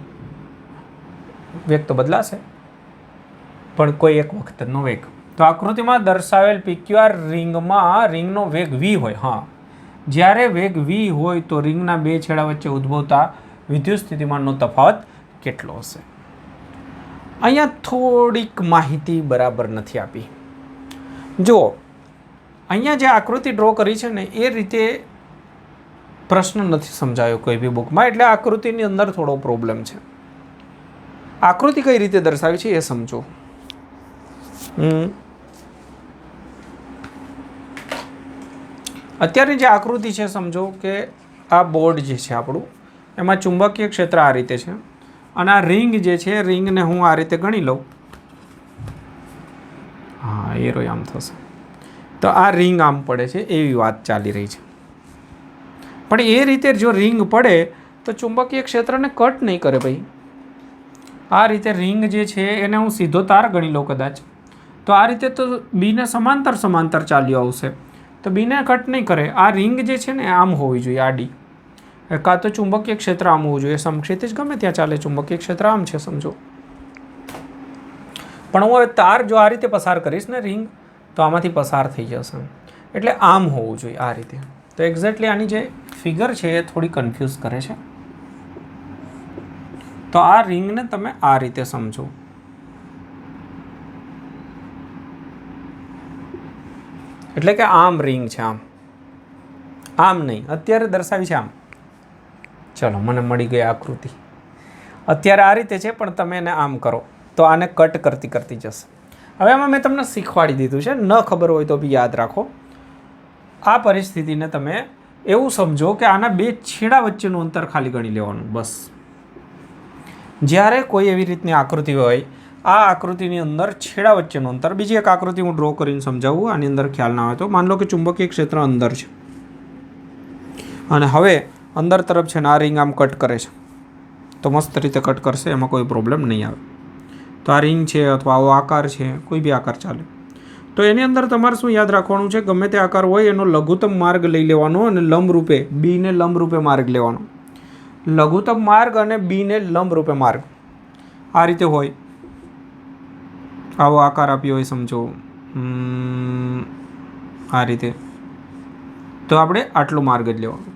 વેગ તો બદલાશે પણ કોઈ એક વખતનો વેગ. તો આકૃતિમાં દર્શાવેલ PQR રિંગમાં રિંગનો વેગ v હોય. હા, જ્યારે વેગ v હોય તો રિંગના 2 છેડા વચ્ચે ઉદ્ભવતા વિદ્યુત સ્થિતિમાનનો તફાવત કેટલો હશે? અહીંયા થોડીક માહિતી બરાબર નથી આપી. જુઓ, અહીંયા જે આકૃતિ ડ્રો કરી છે ને એ રીતે પ્રશ્ન નથી સમજાયો કોઈ બી બુકમાં, એટલે આકૃતિની અંદર થોડો પ્રોબ્લેમ છે. આકૃતિ કઈ રીતે દર્શાવી છે એ સમજો. અત્યારની જે આકૃતિ છે સમજો કે આ બોર્ડ જે છે આપણું, એમાં ચુંબકીય ક્ષેત્ર આ રીતે છે અને આ રિંગ જે છે, રિંગને હું આ રીતે ગણી લઉં. હા, એરો આમ થશે તો આ રિંગ આમ પડે છે એવી વાત ચાલી રહી છે. પણ એ રીતે જો રિંગ પડે તો ચુંબકીય ક્ષેત્રને કટ નહીં કરે ભાઈ. આ રીતે રિંગ જે છે એને હું સીધો તાર ગણી લઉં કદાચ, તો આ રીતે તો બીને સમાંતર સમાંતર ચાલ્યો આવશે, તો બીને કટ નહીં કરે. આ રિંગ જે છે ને આમ હોવી જોઈએ આડી, કાં તો ચુંબકીય ક્ષેત્ર આમ હોવું જોઈએ, સમક્ષિતિજ ગમે ત્યાં ચાલે, ચુંબકીય ક્ષેત્ર આમ છે સમજો. પણ હું હવે તાર જો આ રીતે પસાર કરીશ ને રિંગ, તો આમાંથી પસાર થઈ જશે, એટલે આમ હોવું જોઈએ આ રીતે. તો એક્ઝેક્ટલી આની જે ફિગર છે એ થોડી કન્ફ્યુઝ કરે છે. તો આ રિંગને તમે આ રીતે સમજો. એટલે કે આમ રિંગ છે, આમ નહીં, અત્યારે દર્શાવી છે આમ. ચલો મને મળી ગઈ આકૃતિ. અત્યારે આ રીતે છે પણ તમે એને આમ કરો તો આને કટ કરતી કરતી જશે. હવે આમાં મેં તમને શીખવાડી દીધું છે, ન ખબર હોય તો બી યાદ રાખો. આ પરિસ્થિતિને તમે એવું સમજો કે આના બે છેડા વચ્ચેનું અંતર ખાલી ગણી લેવાનું બસ. જ્યારે કોઈ એવી રીતની આકૃતિ હોય, આ આકૃતિની અંદર છેડા વચ્ચેનું અંતર, બીજી એક આકૃતિ હું ડ્રો કરીને સમજાવું, આની અંદર ખ્યાલ ના આવે તો. માન લો કે ચુંબકીય ક્ષેત્ર અંદર છે અને હવે અંદર તરફ છે ને આ રિંગ આમ કટ કરે છે, તો મસ્ત રીતે કટ કરશે, એમાં કોઈ પ્રોબ્લેમ નહીં આવે. તો આ રિંગ છે અથવા આવો આકાર છે, કોઈ બી આકાર ચાલે. તો એની અંદર તમારે શું યાદ રાખવાનું છે, ગમે તે આકાર હોય એનો લઘુત્તમ માર્ગ લઈ લેવાનો અને લંબરૂપે બીને લંબરૂપે માર્ગ લેવાનો. લઘુત્તમ માર્ગ અને બીને લંબરૂપે માર્ગ આ રીતે હોય. આવો આકાર આપ્યો હોય સમજો આ રીતે, તો આપણે આટલો માર્ગ જ લેવાનો.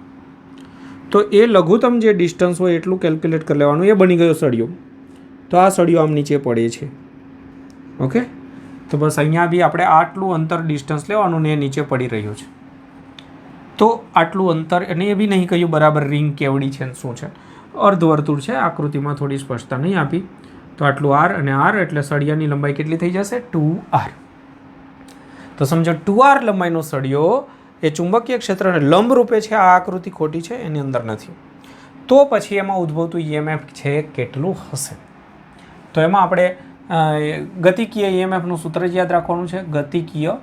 તો એ લઘુત્તમ જે ડિસ્ટન્સ હોય એટલું કેલ્ક્યુલેટ કરી લેવાનું. એ બની ગયો સળિયો. તો આ સળિયો આમ નીચે પડે છે. ઓકે, તો બસ અહીંયા બી આપણે આટલું અંતર ડિસ્ટન્સ લેવાનું ને એ નીચે પડી રહ્યું છે. તો આટલું અંતર, અને એ બી નહીં કહ્યું બરાબર રિંગ કેવડી છે ને શું છે, અર્ધવર્તુળ છે, આકૃતિમાં થોડી સ્પષ્ટતા નહીં આપી. તો આટલું આર અને આર એટલે સળિયાની લંબાઈ કેટલી થઈ જશે? 2r. તો સમજો 2r લંબાઈનો સળિયો એ ચુંબકીય ક્ષેત્રને લંબરૂપે છે. આ આકૃતિ ખોટી છે, એની અંદર નથી. તો પછી એમાં ઉદ્ભવતું ઈએમએફ છે કેટલું હશે? તો એમાં આપણે ગતિકીય ઈએમએફનું સૂત્ર જ યાદ રાખવાનું છે. ગતિકીય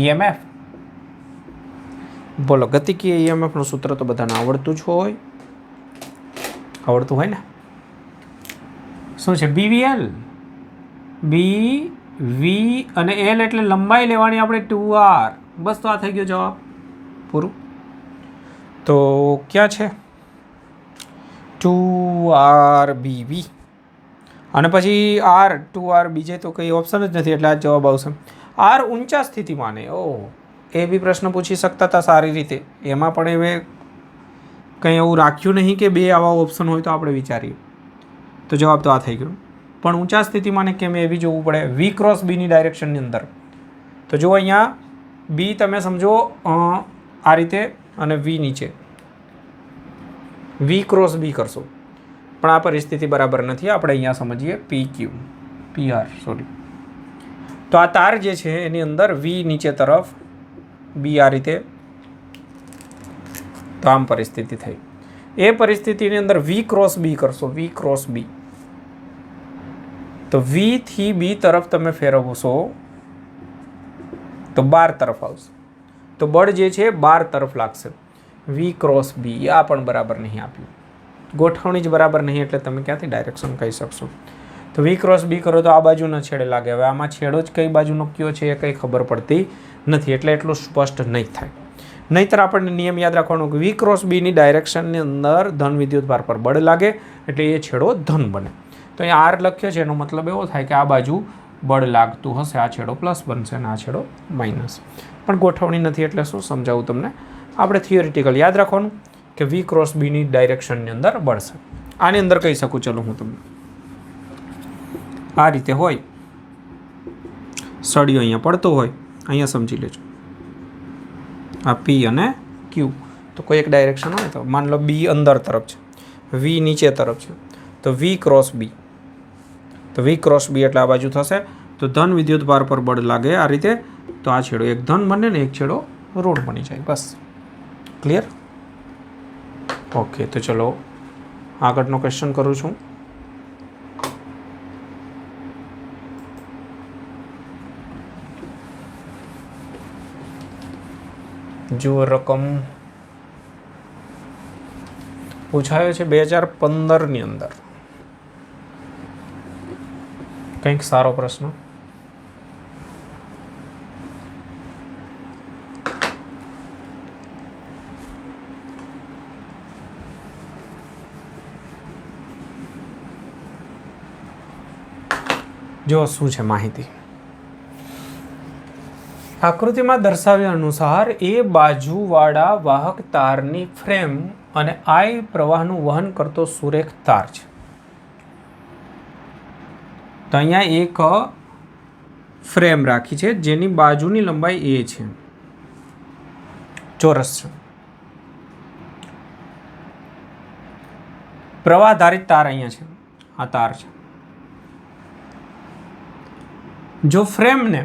ઈએમએફ, બોલો, ગતિકીય ઈએમએફનું સૂત્ર તો બધાને આવડતું જ હોય, આવડતું હોય ને. શું છે? BVL. બી વી અને એલ એટલે લંબાઈ લેવાની આપણે 2r. બસ, તો આ થઈ ગયો જવાબ પૂરું. તો ક્યાં છે? 2RBV. અને પછી આર 2r બીજે તો કંઈ ઓપ્શન જ નથી એટલે આ જવાબ આવશે. આર ઊંચા સ્થિતિમાને. ઓહ, એ બી પ્રશ્ન પૂછી શકતા હતા સારી રીતે. એમાં પણ હવે કંઈ એવું રાખ્યું નહીં કે બે આવા ઓપ્શન હોય તો આપણે વિચારીએ. તો જવાબ તો આ થઈ ગયો. પણ ઊંચા સ્થિતિમાને કેમ એ બી જોવું પડે. V ક્રોસ બીની ડાયરેક્શનની અંદર. તો જુઓ અહીંયા બી તમે સમજો આ રીતે અને વી નીચે, V ક્રોસ બી કરશો, પણ આ પરિસ્થિતિ બરાબર નથી. આપણે અહીંયા સમજીએ PR. તો આ તાર જે છે એની અંદર વી નીચે તરફ, બી આ રીતે, તો આમ પરિસ્થિતિ થઈ. એ પરિસ્થિતિની અંદર V ક્રોસ બી કરશો, V ક્રોસ બી, તો વી થી બી તરફ તમે ફેરવશો તો 12 તરફ આવશે. તો બળ જે છે 12 તરફ લાગશે. V ક્રોસ બી આ પણ બરાબર નહીં આપ્યું, ગોઠવણી જ બરાબર નહીં, એટલે તમે ક્યાંથી ડાયરેક્શન કહી શકશો. તો V ક્રોસ બી કરો તો આ બાજુના છેડે લાગે. હવે આમાં છેડો જ કઈ બાજુનો કયો છે એ કંઈ ખબર પડતી નથી, એટલે એટલું સ્પષ્ટ નહીં થાય. નહીંતર આપણને નિયમ યાદ રાખવાનો કે V ક્રોસ બીની ડાયરેક્શનની અંદર ધન વિદ્યુતભાર પર બળ લાગે એટલે એ છેડો ધન બને. તો અહીંયા આર લખ્યો છે એનો મતલબ એવો થાય કે આ બાજુ બળ લાગતું હશે, આ છેડો પ્લસ બનશે અને આ છેડો માઇનસ. પણ ગોઠવણી નથી એટલે શું સમજાવું તમને. આપણે થિયોરિટિકલ યાદ રાખવાનું કે V ક્રોસ બીની ડાયરેક્શનની અંદર બળ છે. આની અંદર કહી શકું, ચલો હું તમને આ રીતે હોય, સળિયો અહીંયા પડતો હોય, અહીંયા સમજી લેજો આ P અને Q. તો કોઈ એક ડાયરેક્શન હોય તો માન લો B અંદર તરફ છે, V નીચે તરફ છે, તો V ક્રોસ બી. તો V ક્રોસ બી એટલે આ બાજુ થશે. તો ધન વિદ્યુતભાર પર બળ લાગે આ રીતે. તો આ છેડો એક ધન બને ને એક છેડો ઋણ બની જાય. બસ, ક્લિયર? ઓકે, તો ચલો આગળનો ક્વેશ્ચન કરું છું. જુઓ, રકમ પૂછાયો છે 2015ની અંદર. કંઈક સારો પ્રશ્ન. જો શું છે માહિતી. આકૃતિમાં દર્શાવ્યા અનુસાર એ બાજુવાળા વાહક તારની ફ્રેમ અને I પ્રવાહનું વહન કરતો સુરેખ તાર છે. તો અહીંયા એક ફ્રેમ રાખી છે જેની બાજુની લંબાઈ a છે, ચોરસ છે. પ્રવાહ ધારિત તાર અહીંયા છે, આ તાર છે. જો ફ્રેમને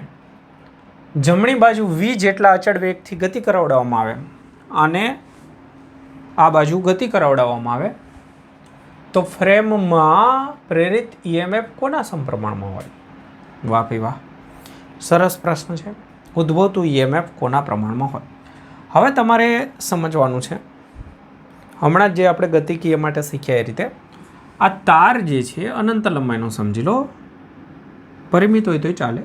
જમણી બાજુ v જેટલા અચળ વેગથી ગતિ કરાવડાવવામાં આવે અને આ બાજુ ગતિ કરાવડાવવામાં આવે તો ફ્રેમમાં પ્રેરિત EMF કોના સમપ્રમાણમાં હોય? વાહ ભાઈ વાહ, સરસ પ્રશ્ન છે. ઉદ્ભવતું EMF કોના પ્રમાણમાં હોય? હવે તમારે સમજવાનું છે, હમણાં જે આપણે ગતિકીય માટે શીખ્યા એ રીતે આ તાર જે છે અનંત લંબાઈનો સમજી લો, પરિમિત હોય તોય ચાલે,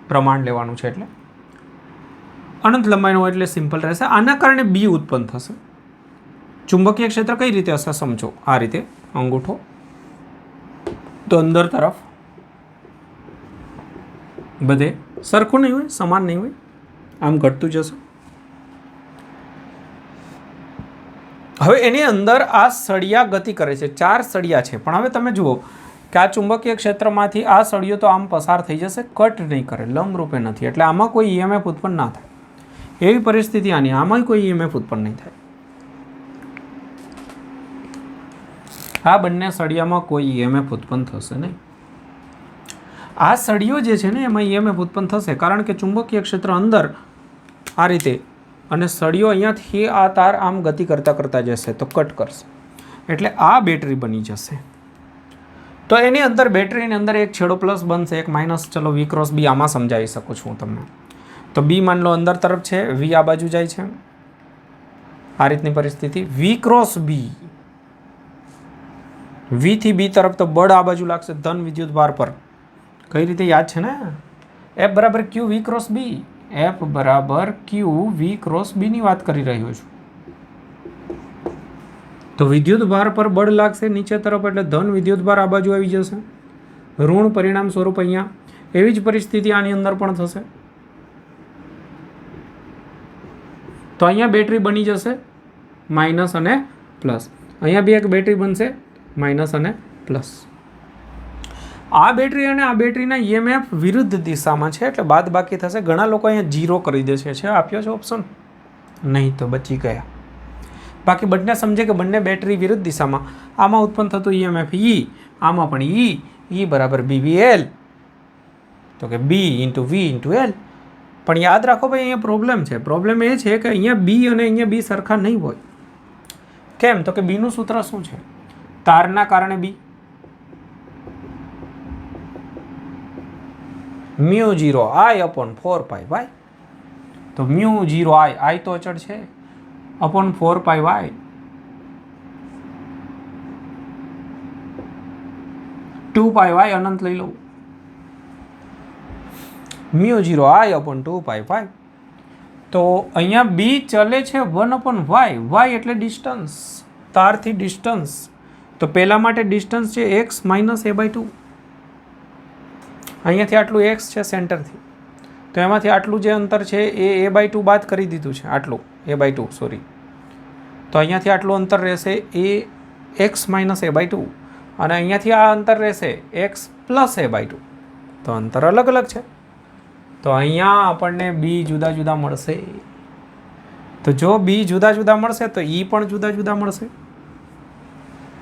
પ્રમાણ લેવાનું છે એટલે અનંત લંબાઈનો હોય એટલે સિમ્પલ રહેશે. આના કારણે બી ઉત્પન્ન થશે. ચુંબકીય ક્ષેત્ર કઈ રીતે હશે સમજો. આ રીતે અંગૂઠો તો અંદર તરફ બધે સરખું નહીં હોય, સમાન નહીં હોય, આમ ઘટતું જશે. હવે એની અંદર આ સળિયા ગતિ કરે છે, 4 સળિયા છે. પણ હવે તમે જુઓ કે આ ચુંબકીય ક્ષેત્રમાંથી આ સળિયો તો આમ પસાર થઈ જશે, કટ નહીં કરે, લંબરૂપે નથી, એટલે આમાં કોઈ EMF ઉત્પન્ન ના થાય. એવી પરિસ્થિતિ આની, આમાં કોઈ EMF ઉત્પન્ન નહીં થાય. આ બંને સળિયામાં કોઈ EMF ઉત્પન્ન થશે નહીં. આ સળિયો જે છે ને એમાં EMF ઉત્પન્ન થશે, કારણ કે ચુંબકીય ક્ષેત્ર અંદર આ રીતે અને સળિયો અહીંયાથી આ તાર આમ ગતિ કરતાં કરતાં જશે તો કટ કરશે, એટલે આ બેટરી બની જશે. તો એની અંદર બેટરીની અંદર એક છેડો પ્લસ બનશે, એક માઇનસ. ચલો V ક્રોસ B આમાં સમજાવી શકું છું હું તમને. તો B માન લો અંદર તરફ છે, V આ બાજુ જાય છે, આ રીતની પરિસ્થિતિ. V ક્રોસ B, V થી B તરફ તો બળ આ બાજુ લાગશે ધન વિદ્યુત ભાર પર. કઈ રીતે યાદ છે ને? F બરાબર Q V cross B, F બરાબર Q V ક્રોસ B ની વાત કરી રહ્યો છું. તો વિદ્યુત ભાર પર બળ લાગશે નીચે તરફ એટલે ધન વિદ્યુત ભાર આ બાજુ આવી જશે, ઋણ પરિણામ સ્વરૂપ અહીંયા. એવી જ પરિસ્થિતિ આની અંદર પણ થશે. તો અહીંયા બેટરી બની જશે માઇનસ અને પ્લસ. અહીંયા બી એક બેટરી બનશે માઇનસ અને પ્લસ. આ બેટરી અને આ બેટરીના EMF વિરુદ્ધ દિશામાં છે એટલે બાદ બાકી થશે. ઘણા લોકો અહીંયા 0 કરી દે છે. આપ્યો છે ઓપ્શન? નહીં તો બચી ગયા. બાકી બંને સમજે કે બંને બેટરી વિરુદ્ધ દિશામાં. આમાં ઉત્પન્ન થતું EMF E, આમાં પણ E બરાબર BVL, તો કે B into V into L. પણ યાદ રાખો ભાઈ, અહીંયા પ્રોબ્લેમ છે. પ્રોબ્લેમ એ છે કે અહીંયા B અને અહીંયા B સરખા નહીં હોય. કેમ? તો કે બીનું સૂત્ર શું છે? તારના કારણે B μ0 I upon 4 pi y. તો μ0 I તો અચળ છે, upon 4 pi y. Two pi y અનંત લઈ લઉં. μ0 I upon 2 pi y. તો અહીંયા B ચલે છે 1 upon y. y એટલે ડિસ્ટન્સ, તારથી ડિસ્ટન્સ. તો પહેલા માટે ડિસ્ટન્સ છે x માઇનસ a/2. અહીંયાથી આટલું x છે સેન્ટરથી, તો એમાંથી આટલું જે અંતર છે એ a/2 બાદ કરી દીધું છે, આટલું a/2 સોરી. તો અહીંયાથી આટલું અંતર રહેશે એ x માઇનસ a/2 અને અહીંયાથી આ અંતર રહેશે x પ્લસ a/2. તો અંતર અલગ અલગ છે. તો અહીંયા આપણને B જુદા જુદા મળશે. તો જો B જુદા જુદા મળશે તો E પણ જુદા જુદા મળશે.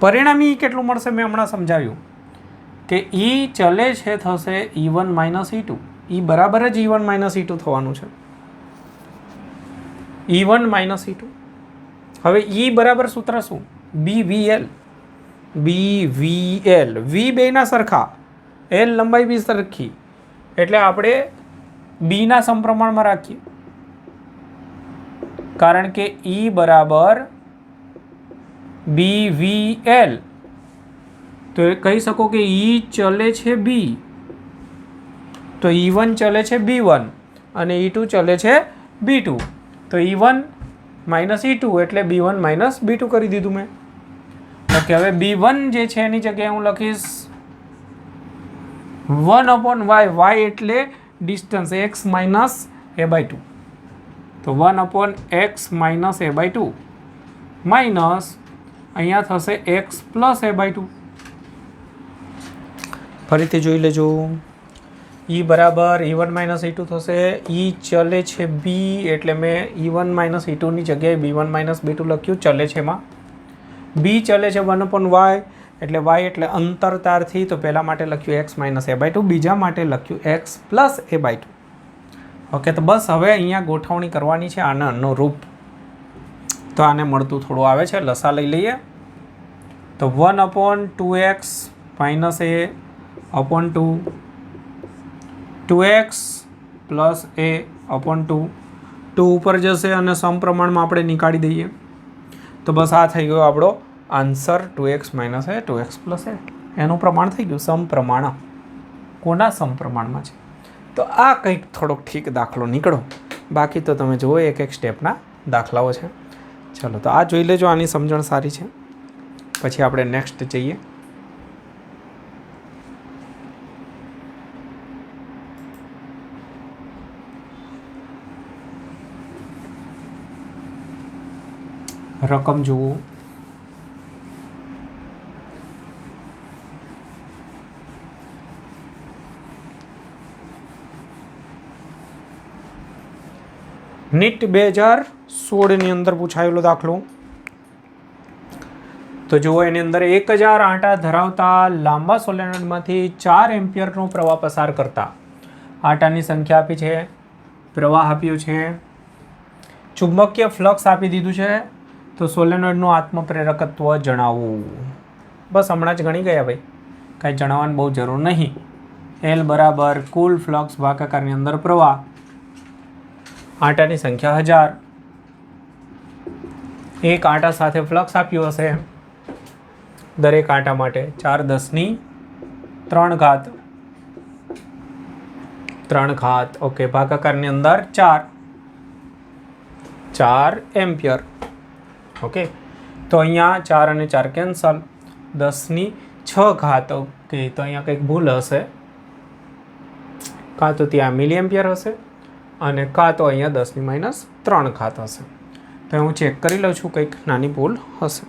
પરિણામી કેટલું મળશે મેં હમણાં સમજાવ્યું કે E ચલે છે થશે E1 માઇનસ E2. E બરાબર જ E1 માઇનસ E2 થવાનું છે. E1 minus E2. હવે E બરાબર સૂત્ર શું? BVL. BVL V બેના સરખા, L લંબાઈ બી સરખી, એટલે આપણે B ના સમપ્રમાણમાં રાખીએ. કારણ કે E બરાબર BVL, તો એ કહી શકો કે E ચલે છે B, તો E1 ચલે છે B1 અને E2 ચલે છે B2. તો E1 માઇનસ E2 એટલે B1 માઇનસ B2 કરી દીધું મેં. ઓકે, હવે B1 જે છે એની જગ્યાએ હું લખીશ 1/y, y એટલે ડિસ્ટન્સ x માઇનસ a/2, તો 1/x માઇનસ a/2 માઇનસ અહીંયા થશે x પ્લસ a/2. ફરીથી જોઈ લેજો. e બરાબર e1 માઇનસ e2 થશે. e ચલે છે b એટલે મેં e1 માઇનસ e2 ની જગ્યાએ b1 માઇનસ b2 લખ્યું. ચલે છે એમાં b ચલે છે 1/y એટલે y એટલે અંતર તારથી, તો પહેલા માટે લખ્યું x માઇનસ a/2, બીજા માટે લખ્યું x પ્લસ a/2. ઓકે, તો બસ હવે અહીંયા ગોઠવણી કરવાની છે આના અનુરૂપ. તો આને મળતું થોડું આવે છે, લસા લઈ લઈએ. તો 1/2x minus a/2, 2x plus a/2, 2 ઉપર જશે અને સમપ્રમાણમાં આપણે નીકાળી દઈએ. તો બસ આ થઈ ગયો આપણો answer, 2x minus a, 2x plus a. એનું પ્રમાણ થઈ ગયું સમપ્રમાણ. કોના સમપ્રમાણમાં છે? તો આ કંઈક થોડોક ઠીક દાખલો નીકળો. બાકી તો તમે જુઓ એક એક સ્ટેપના દાખલાઓ છે. ચલો, તો આ જોઈ લેજો, આની સમજણ સારી છે. પછી આપણે નેક્સ્ટ જઈએ. રકમ જુઓ. નીટ 2016 ની અંદર પૂછાયેલો દાખલો. તો જુઓ, એની અંદર 1000 આંટા ધરાવતા લાંબા સોલેનોઇડમાંથી 4 એમ્પિયરનો પ્રવાહ પસાર કરતા આંટાની સંખ્યા આપી છે, પ્રવાહ આપ્યો છે, ચુંબકીય ફ્લક્સ આપી દીધું છે. તો સોલેનોઇડનું આત્મપ્રેરકત્વ જણાવવું. બસ હમણાં જ ગણી ગયા ભાઈ, કાંઈ જણાવવાની બહુ જરૂર નહીં. એલ બરાબર કુલ ફ્લક્સ ભાગાકારની અંદર પ્રવાહ, આંટાની સંખ્યા 1000, એક આંટા સાથે ફ્લક્સ આપ્યું હશે, દરેક આંટા માટે 4×10⁻³ 3 ઓકે, ભાગાકારની અંદર 4 એમ્પિયર. ઓકે, તો અહીંયા 4 અને 4 કેન્સલ, 10⁻⁶. ઓકે, તો અહીંયા કંઈક ભૂલ હશે, કાં તો ત્યાં મિલી એમ્પિયર હશે અને કાં તો અહીંયા 10⁻³ હશે. તો હું ચેક કરી લઉં છું, કંઈક નાની ભૂલ હશે.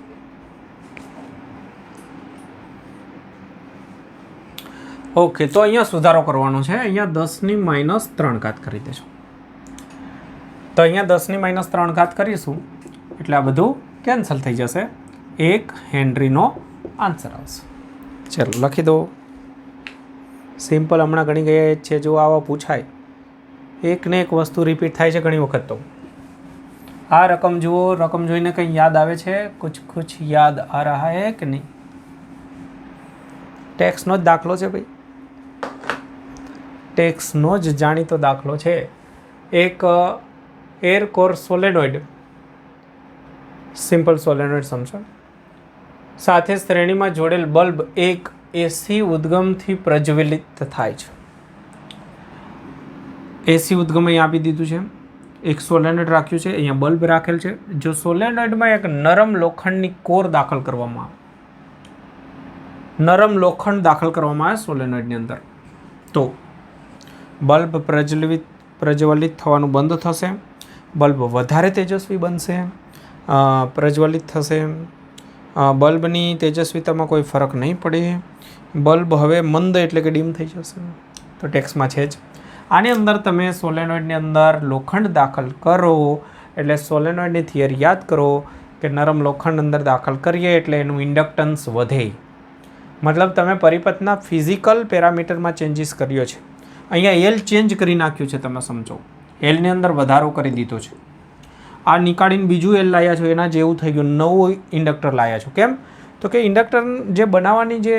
ઓકે, તો અહીંયા સુધારો કરવાનો છે. અહીંયા 10⁻³ કરી દેજો. તો અહીંયા 10⁻³ કરીશું એટલે આ બધું કેન્સલ થઈ જશે. 1 હેનરીનો આન્સર આવશે. ચલો લખી દો. સિમ્પલ હમણાં ગણી ગયા છે. જો આવા પૂછાય, એક ને એક વસ્તુ રિપીટ થાય છે ઘણી વખત. તો આ રકમ જુઓ, રકમ જોઈને કંઈ યાદ આવે છે? કુછ યાદ આ રહા હે કે નહીં? ટેક્સનો જ દાખલો છે ભાઈ, ટેક્સનો જ જાણીતો દાખલો છે. એક air core solenoid, simple solenoid સમજો, સાથે શ્રેણીમાં જોડેલ બલ્બ એક એસી ઉદ્ગમથી પ્રજ્વલિત થાય છે. એસી ઉદ્ગમ અહીં આપી દીધું છે, એક સોલેનોઇડ રાખ્યું છે, અહીંયા બલ્બ રાખેલ છે. જો સોલેનોઇડમાં એક નરમ લોખંડની કોર દાખલ કરવામાં આવે, નરમ લોખંડ દાખલ કરવામાં આવે સોલેનોઇડની અંદર, તો બલ્બ પ્રજ્વલિત થવાનું બંધ થશે, બલ્બ વધારે તેજસ્વી બનશે, પ્રજ્વલિત થશે, બલ્બની તેજસ્વીતામાં કોઈ ફરક નહીં પડે, બલ્બ હવે મંદ એટલે કે ડીમ થઈ જશે. તો ટેક્સમાં છે જ. આની અંદર તમે સોલેનોઇડની અંદર લોખંડ દાખલ કરો એટલે સોલેનોઇડની થિયરી યાદ કરો કે નરમ લોખંડ અંદર દાખલ કરીએ એટલે એનું ઇન્ડક્ટન્સ વધે. મતલબ તમે પરિપથના ફિઝિકલ પેરામીટરમાં ચેન્જીસ કર્યો છે. અહીંયા એલ ચેન્જ કરી નાખ્યું છે, તમે સમજો. એલની અંદર વધારો કરી દીધો છે. આ નીકાળીને બીજું એલ લાવ્યા છો, એના જેવું થઈ ગયું, નવું ઇન્ડક્ટર લાવ્યા છો. કેમ? તો કે ઇન્ડક્ટર જે બનાવવાની જે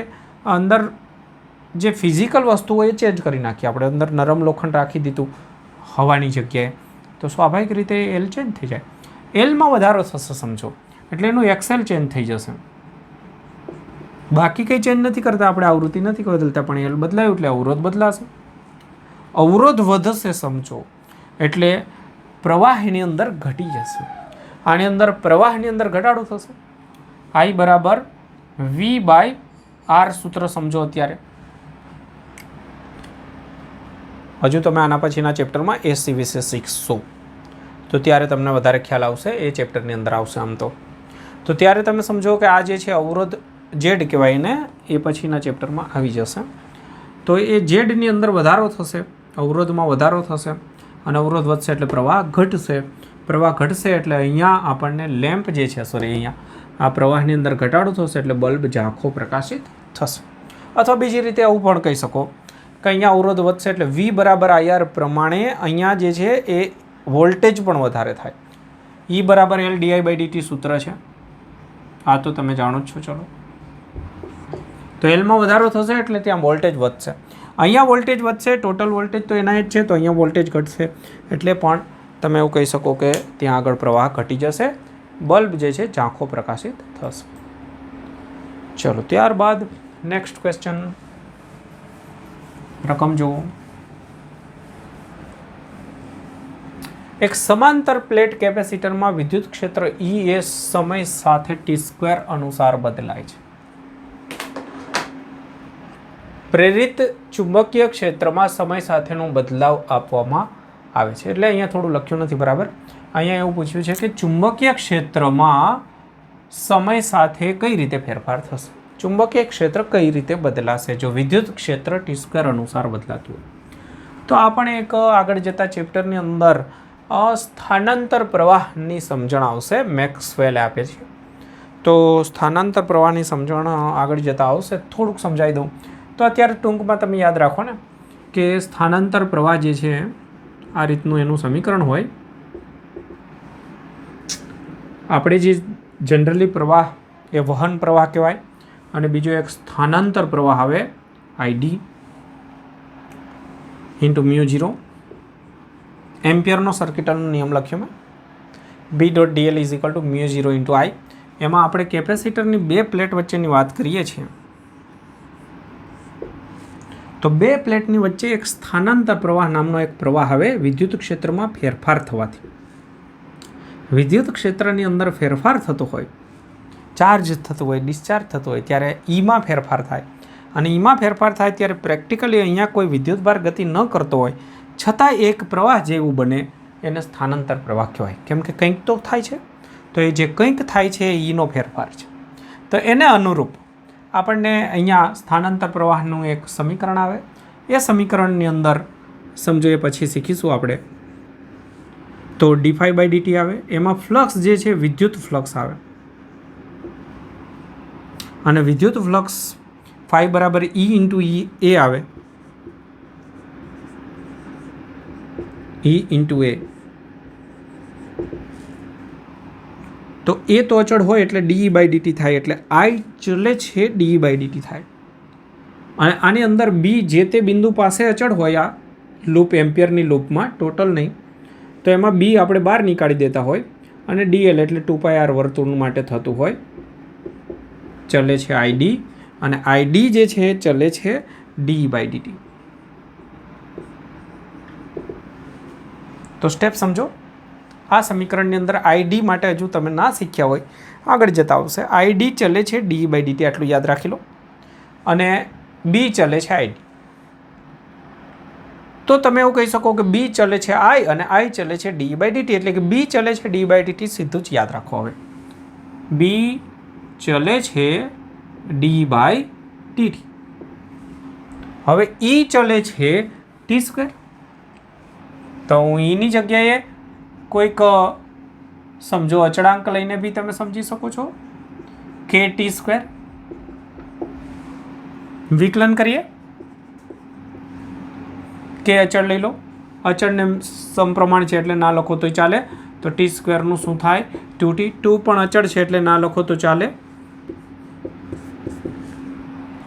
અંદર જે ફિઝિકલ વસ્તુઓ એ ચેન્જ કરી નાખી આપણે. અંદર નરમ લોખંડ રાખી દીધું હવાની જગ્યાએ, તો સ્વાભાવિક રીતે એલ ચેન્જ થઈ જાય. એલમાં વધારો થશે સમજો, એટલે એનું એક્સેલ ચેન્જ થઈ જશે. બાકી કંઈ ચેન્જ નથી કરતા આપણે, આવૃત્તિ નથી બદલતા, પણ એલ બદલાયું એટલે અવરોધ બદલાશે. અવરોધ વધશે સમજો એટલે પ્રવાહની અંદર ઘટી જશે. આની અંદર પ્રવાહની અંદર ઘટાડો થશે. I બરાબર V/R સૂત્ર સમજો અત્યારે. હજુ તમે આના પછીના ચેપ્ટરમાં એસી વિશે શીખશો, તો ત્યારે તમને વધારે ખ્યાલ આવશે, એ ચેપ્ટરની અંદર આવશે આમ તો ત્યારે તમે સમજો કે આ જે છે અવરોધ ઝેડ કહેવાય ને, એ પછીના ચેપ્ટરમાં આવી જશે. તો એ ઝેડની અંદર વધારો થશે, અવરોધમાં વધારો થશે, અને અવરોધ વધશે એટલે પ્રવાહ ઘટશે. પ્રવાહ ઘટશે એટલે અહીંયા આપણને લેમ્પ જે છે, અહીંયા આ પ્રવાહની અંદર ઘટાડો થશે એટલે બલ્બ ઝાંખો પ્રકાશિત થશે. અથવા બીજી રીતે આવું પણ કહી શકો કે અહીંયા અવરોધ વધશે એટલે V બરાબર IR પ્રમાણે અહીંયા જે છે એ વોલ્ટેજ પણ વધારે થાય. E બરાબર L di/dt સૂત્ર છે, આ તો તમે જાણો જ છો. ચલો, તો એલમાં વધારો થશે એટલે ત્યાં વોલ્ટેજ વધશે. અહીંયા વોલ્ટેજ વધશે, ટોટલ વોલ્ટેજ તો એના જ છે, તો અહીંયા વોલ્ટેજ ઘટશે એટલે પણ તમે એવું કહી શકો કે ત્યાં આગળ પ્રવાહ ઘટી જશે, બલ્બ જે છે ઝાંખો પ્રકાશિત થશે. ચલો, ત્યારબાદ નેક્સ્ટ ક્વેશ્ચન, રકમ જુઓ. એક સમાંતર પ્લેટ કેપેસિટરમાં વિદ્યુત ક્ષેત્ર E એ સમય સાથે t² અનુસાર બદલાય છે. પ્રેરિત ચુંબકીય ક્ષેત્રમાં સમય સાથેનો બદલાવ આપવામાં આવે છે. એટલે અહીંયા થોડું લખ્યું નથી બરાબર. અહીંયા એવું પૂછ્યું છે કે ચુંબકીય ક્ષેત્રમાં સમય સાથે કઈ રીતે ફેરફાર થશે, ચુંબકીય ક્ષેત્ર કઈ રીતે બદલાશે જો વિદ્યુત ક્ષેત્ર t² અનુસાર બદલાતું હોય. તો આ પણ એક આગળ જતા ચેપ્ટરની અંદર સ્થાનાંતર પ્રવાહની સમજણ આવશે, મેક્સવેલે આપે છે. તો સ્થાનાંતર પ્રવાહની સમજણ આગળ જતા આવશે, થોડુંક સમજાવી દઉં. તો અત્યારે ટૂંકમાં તમે યાદ રાખો ને કે સ્થાનાંતર પ્રવાહ જે છે આ રીતનું એનું સમીકરણ હોય. આપણે જે જનરલી પ્રવાહ એ વહન પ્રવાહ કહેવાય, અને બીજો એક સ્થાનાંતર પ્રવાહ આવે ID ઇન્ટુ μ0. એમ્પિયરનો સર્કિટનો નિયમ લખ્યો મેં, B.dl is equal to μ0 into I. એમાં આપણે કેપેસિટરની બે પ્લેટ વચ્ચેની વાત કરીએ છીએ, તો બે પ્લેટની વચ્ચે એક સ્થાનાંતર પ્રવાહ નામનો એક પ્રવાહ આવે વિદ્યુત ક્ષેત્રમાં ફેરફાર થવાથી. વિદ્યુત ક્ષેત્રની અંદર ફેરફાર થતો હોય, ચાર્જ થતો હોય, ડિસ્ચાર્જ થતો હોય, ત્યારે ઈમાં ફેરફાર થાય. અને ઈમાં ફેરફાર થાય ત્યારે પ્રેક્ટિકલી અહીંયા કોઈ વિદ્યુતભાર ગતિ ન કરતો હોય છતાં એક પ્રવાહ જેવું બને, એને સ્થાનાંતર પ્રવાહ કહેવાય. કેમ કે કંઈક તો થાય છે, તો એ જે કંઈક થાય છે એ ઈનો ફેરફાર છે. તો એને અનુરૂપ આપણને અહીંયા સ્થાનાંતર પ્રવાહનું એક સમીકરણ આવે. એ સમીકરણની અંદર સમજો, એ પછી શીખીશું આપણે. તો dϕ/dt આવે, એમાં ફ્લક્સ જે છે વિદ્યુત ફ્લક્સ આવે, અને વિદ્યુત ફ્લક્સ ϕ બરાબર E ઇન્ટુ A આવે, E ઇન્ટુ A. તો એ તો અચળ હોય એટલે dE/dt થાય, એટલે I ચલે છે dE/dt થાય. અને આની અંદર B જે તે બિંદુ પાસે અચળ હોય, આ લૂપ એમ્પિયરની લૂપમાં ટોટલ નહીં, તો એમાં B આપણે બહાર નીકાળી દેતા હોય, અને dl એટલે 2πr વર્તુળ માટે થતું હોય, ચલે છે ID, અને ID જે છે ચલે છે dE/dt. તો સ્ટેપ સમજો. આ સમીકરણની અંદર ID માટે હજુ તમે ના શીખ્યા હોય, આગળ જતા આવશે. ID ચલે છે dE/dt, આટલું યાદ રાખી લો, અને B ચલે છે ID. તો તમે એવું કહી શકો કે B ચલે છે I અને I ચલે છે dE/dt, એટલે કે B ચલે છે dE/dt સીધું જ યાદ રાખો. હવે B ચલે છે dE/dt. હવે E ચલે છે t². તો હું Eની જગ્યાએ કોઈક સમજો અચળાંક લઈને બી તમે સમજી શકો છો, KT². વિકલન કરીએ, કે અચળ લઈ લો, અચળને સમપ્રમાણ છે એટલે ના લખો તો ચાલે. તો t² નું શું થાય 2t, 2 પણ અચળ છે એટલે ના લખો તો ચાલે.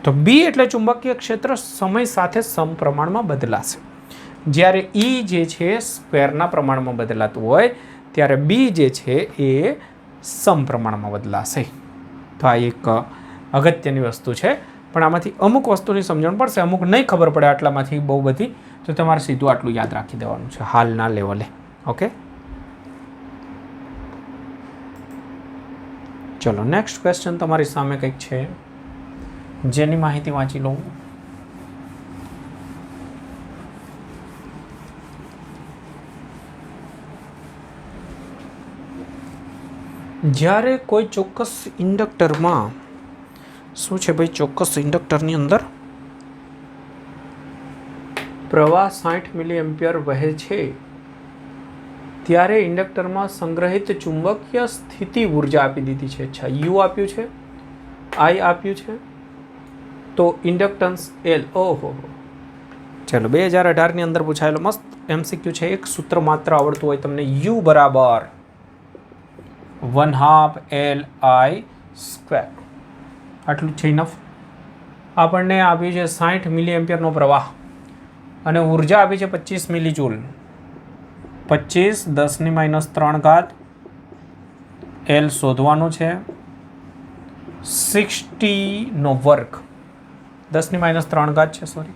તો B એટલે ચુંબકીય ક્ષેત્ર સમય સાથે સમપ્રમાણમાં બદલાશે. જ્યારે E જે છે સ્ક્વેરના પ્રમાણમાં બદલાતું હોય, ત્યારે B જે છે એ સમપ્રમાણમાં બદલાશે. તો આ એક અગત્યની વસ્તુ છે, પણ આમાંથી અમુક વસ્તુની સમજણ પડશે, અમુક નહીં ખબર પડે આટલામાંથી બહુ બધી, તો તમારે સીધું આટલું યાદ રાખી દેવાનું છે હાલના લેવલે. ઓકે, ચલો નેક્સ્ટ ક્વેશ્ચન તમારી સામે કંઈક છે, જેની માહિતી વાંચી લઉં. જ્યારે કોઈ ચોક્કસ ઇન્ડક્ટરમાં શું છે ભાઈ, ચોક્કસ ઇન્ડક્ટરની અંદર પ્રવાહ 60 મિલી એમ્પિયર વહે છે ત્યારે ઇન્ડક્ટરમાં સંગ્રહિત ચુંબકીય સ્થિતિ ઉર્જા આપી દીધી છે. અચ્છા, યુ આપ્યું છે, આઈ આપ્યું છે, તો ઇન્ડક્ટન્સ એલ. ઓહો, ચાલો 2018ની અંદર પૂછાયેલો મસ્ત એમસીક્યુ છે. એક સૂત્ર માત્ર આવડતું હોય તમને, યુ બરાબર 1/2 LI². આટલું છે ઇનફ. આપણને આપ્યું છે 60 મિલી એમ્પિયરનો પ્રવાહ અને ઉર્જા આપી છે 25 મિલી જૂલ. 25 10⁻³ એલ શોધવાનું છે. 60નો વર્ગ 10⁻³ છે, સોરી,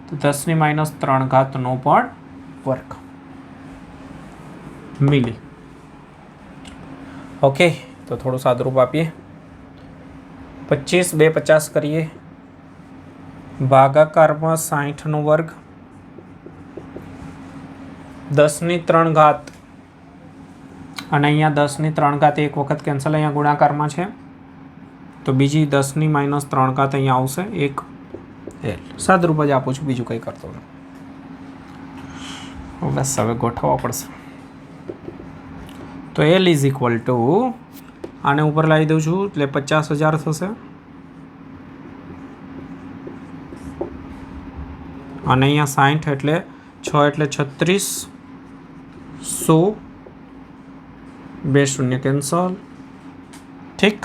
તો 10⁻³ નો પણ વર્ગ મિલી. ઓકે, તો થોડું સાદુરૂપ આપીએ. 25 2 50 કરીએ, ભાગાકારમાં 60નો વર્ગ, 10⁻³ અને અહીંયા 10⁻³ એક વખત કેન્સલ, અહીંયા ગુણાકારમાં છે તો બીજી 10⁻³ અહીંયા આવશે, એક એલ. સાદુરૂપ જ આપું છું, બીજું કંઈ કરતો નથી. બસ હવે ગોઠવવા પડશે. તો એલ ઇઝ ઇક્વલ ટુ, આને ઉપર લાવી દઉં છું એટલે 50,000 થશે અને અહીંયા 60 એટલે 6 એટલે 36, 100, 2 શૂન્ય કેન્સલ. ઠીક,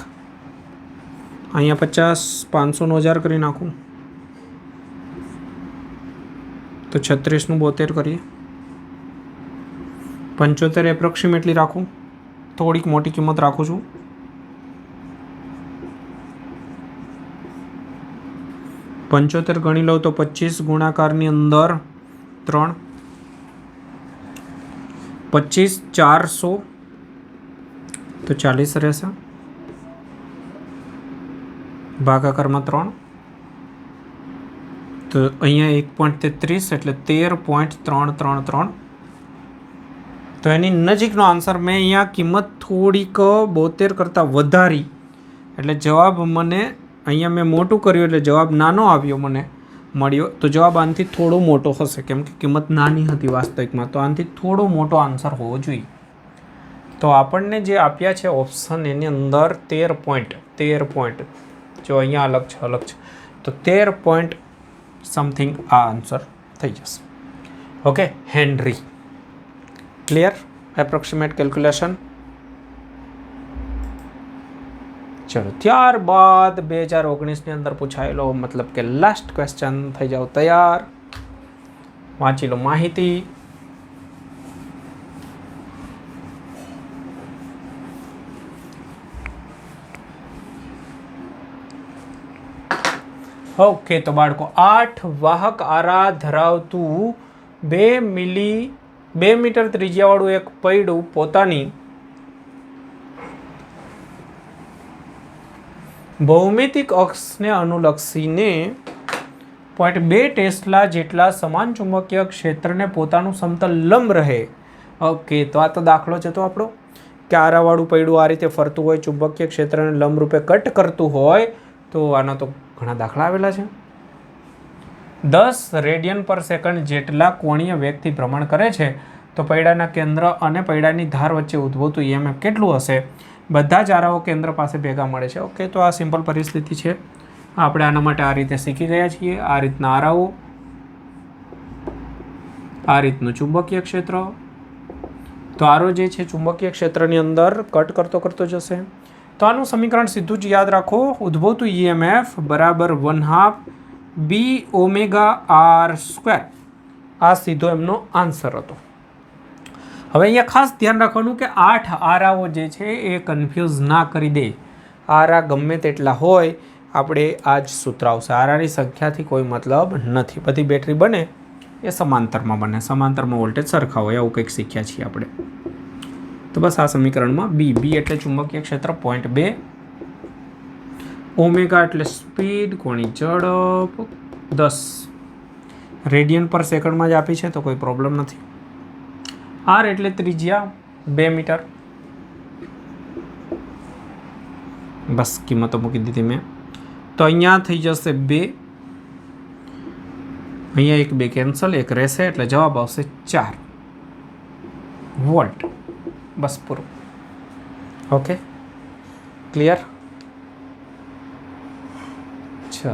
અહીંયા 50 500નો 1000 કરી નાખું તો 36નું 72 કરીએ. 75 એપ્રોક્સિમેટલી રાખું, થોડીક મોટી કિંમત રાખું છું. 75 ગણી લઉં તો 25 ગુણાકારની અંદર 3, 25 400 તો 40 રહેશે, ભાગાકારમાં 3 તો અહીંયા 1.33 એટલે 13.333. તો એની નજીકનો આન્સર મેં અહીંયા કિંમત થોડીક 72 કરતાં વધારી એટલે જવાબ મને અહીંયા મેં મોટું કર્યું એટલે જવાબ નાનો આવ્યો મને મળ્યો. તો જવાબ આનાથી થોડો મોટો હશે કેમ કે કિંમત નાની હતી વાસ્તવિકમાં, તો આનાથી થોડો મોટો આન્સર હોવો જોઈએ. તો આપણને જે આપ્યા છે ઓપ્શન એની અંદર 13 જો અહીંયા અલગ છે તો 13 પોઈન્ટ સમથિંગ આ આન્સર થઈ જશે. Okay, henry. Clear? Approximate calculation. ચલો, ત્યારબાદ 2019ની અંદર પૂછાયેલો મતલબ કે લાસ્ટ ક્વેશ્ચન. થઈ જાઓ તૈયાર, વાંચી લો માહિતી. ઓકે, તો બાળકો 8 વાહક આરા ધરાવતું 2 મીટર ત્રિજ્યાવાળું એક પૈડું પોતાની ભૌમિતિક અક્ષને અનુલક્ષીને 0.2 ટેસ્લા જેટલા સમાન ચુંબકીય ક્ષેત્રને પોતાનું સમતલ લંબ રહે. ઓકે, તો આ તો દાખલો છે તો આપણો કે આરાવાળું પૈડું આ રીતે ફરતું હોય, ચુંબકીય ક્ષેત્રને લંબ રૂપે કટ કરતું હોય, તો આના તો ઘણા દાખલા આવેલા છે. 10 રેડિયન પર સેકન્ડ જેટલા કોણીય વેગથી ભ્રમણ કરે છે તો પૈડાના કેન્દ્ર અને પૈડાની ધાર વચ્ચે ઉદ્ભવતું EMF કેટલું હશે? બધા જ આરાઓ કેન્દ્ર પાસે ભેગા મળે છે. ઓકે, તો આ સિમ્પલ પરિસ્થિતિ છે. આપણે આના માટે આ રીતે શીખી ગયા છીએ. આ રીતના આરાઓ, આ રીતનું ચુંબકીય ક્ષેત્ર. તો આરો જે છે ચુંબકીય ક્ષેત્રની અંદર કટ કરતો જશે. તો આનું સમીકરણ સીધું જ યાદ રાખો. ઉદ્ભવતું EMF બરાબર 1/2 BΩR². આ સીધો એમનો આન્સર હતો. હવે અહીંયા ખાસ ધ્યાન રાખવાનું કે 8 આરાઓ જે છે એ કન્ફ્યુઝ ના કરી દે. આરા ગમે તેટલા હોય, આપણે આ જ સૂત્ર આવશે. આરાની સંખ્યાથી કોઈ મતલબ નથી. બધી બેટરી બને એ સમાંતરમાં બને, સમાંતરમાં વોલ્ટેજ સરખા હોય, આવું કંઈક શીખ્યા છીએ આપણે. તો બસ આ સમીકરણમાં બી એટલે ચુંબકીય ક્ષેત્ર 0.2, ઓમેગા એટલે સ્પીડ, કોણી ઝડપ 10 રેડિયન પર સેકન્ડમાં જ આપી છે તો કોઈ પ્રોબ્લેમ નથી. આર એટલે ત્રિજ્યા 2 મીટર, બસ કિંમતો મૂકી દીધી મેં. તો અહીંયા થઈ જશે 2, અહીંયા 1 2 કેન્સલ, 1 રહેશે એટલે જવાબ આવશે 4 વોલ્ટ. બસ પૂરું. Okay, clear? ચલો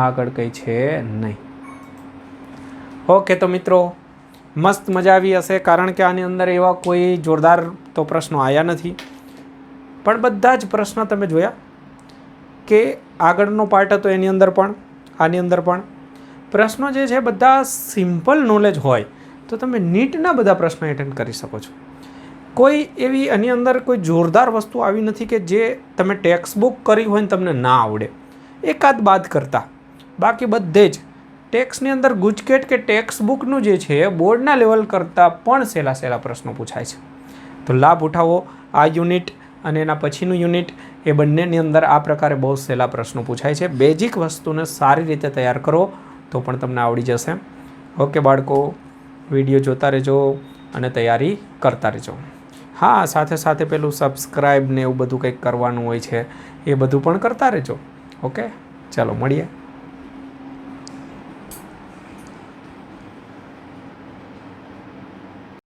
આગળ કંઈ છે નહીં. ઓકે, તો મિત્રો મસ્ત મજા આવી હશે, કારણ કે આની અંદર એવા કોઈ જોરદાર તો પ્રશ્નો આવ્યા નથી, પણ બધા જ પ્રશ્ન તમે જોયા કે આગળનો પાર્ટ હતો એની અંદર પણ આની અંદર પણ પ્રશ્નો જે છે બધા સિમ્પલ નોલેજ હોય તો તમે નીટના બધા પ્રશ્નો એટેન્ડ કરી શકો છો. કોઈ એવી આની અંદર કોઈ જોરદાર વસ્તુ આવી નથી કે જે તમે ટેક્સ્ટ બુક કરી હોય ને તમને ના આવડે, એકાદ બાદ કરતાં. બાકી બધે જ ટેક્સની અંદર ગુજકેટ કે ટેક્સ્ટ બુકનું જે છે બોર્ડના લેવલ કરતાં પણ સહેલા પ્રશ્નો પૂછાય છે. તો લાભ ઉઠાવો આ યુનિટ અને એના પછીનું યુનિટ, એ બંનેની અંદર આ પ્રકારે બહુ સહેલા પ્રશ્નો પૂછાય છે. બેઝિક વસ્તુને સારી રીતે તૈયાર કરો તો પણ તમને આવડી જશે. ઓકે બાળકો, વિડીયો જોતા રહેજો અને તૈયારી કરતા રહેજો. હા, સાથે સાથે પેલું સબસ્ક્રાઈબ ને એવું બધું કંઈક કરવાનું હોય છે, એ બધું પણ કરતા રહેજો. ઓકે, ચાલો મળીએ.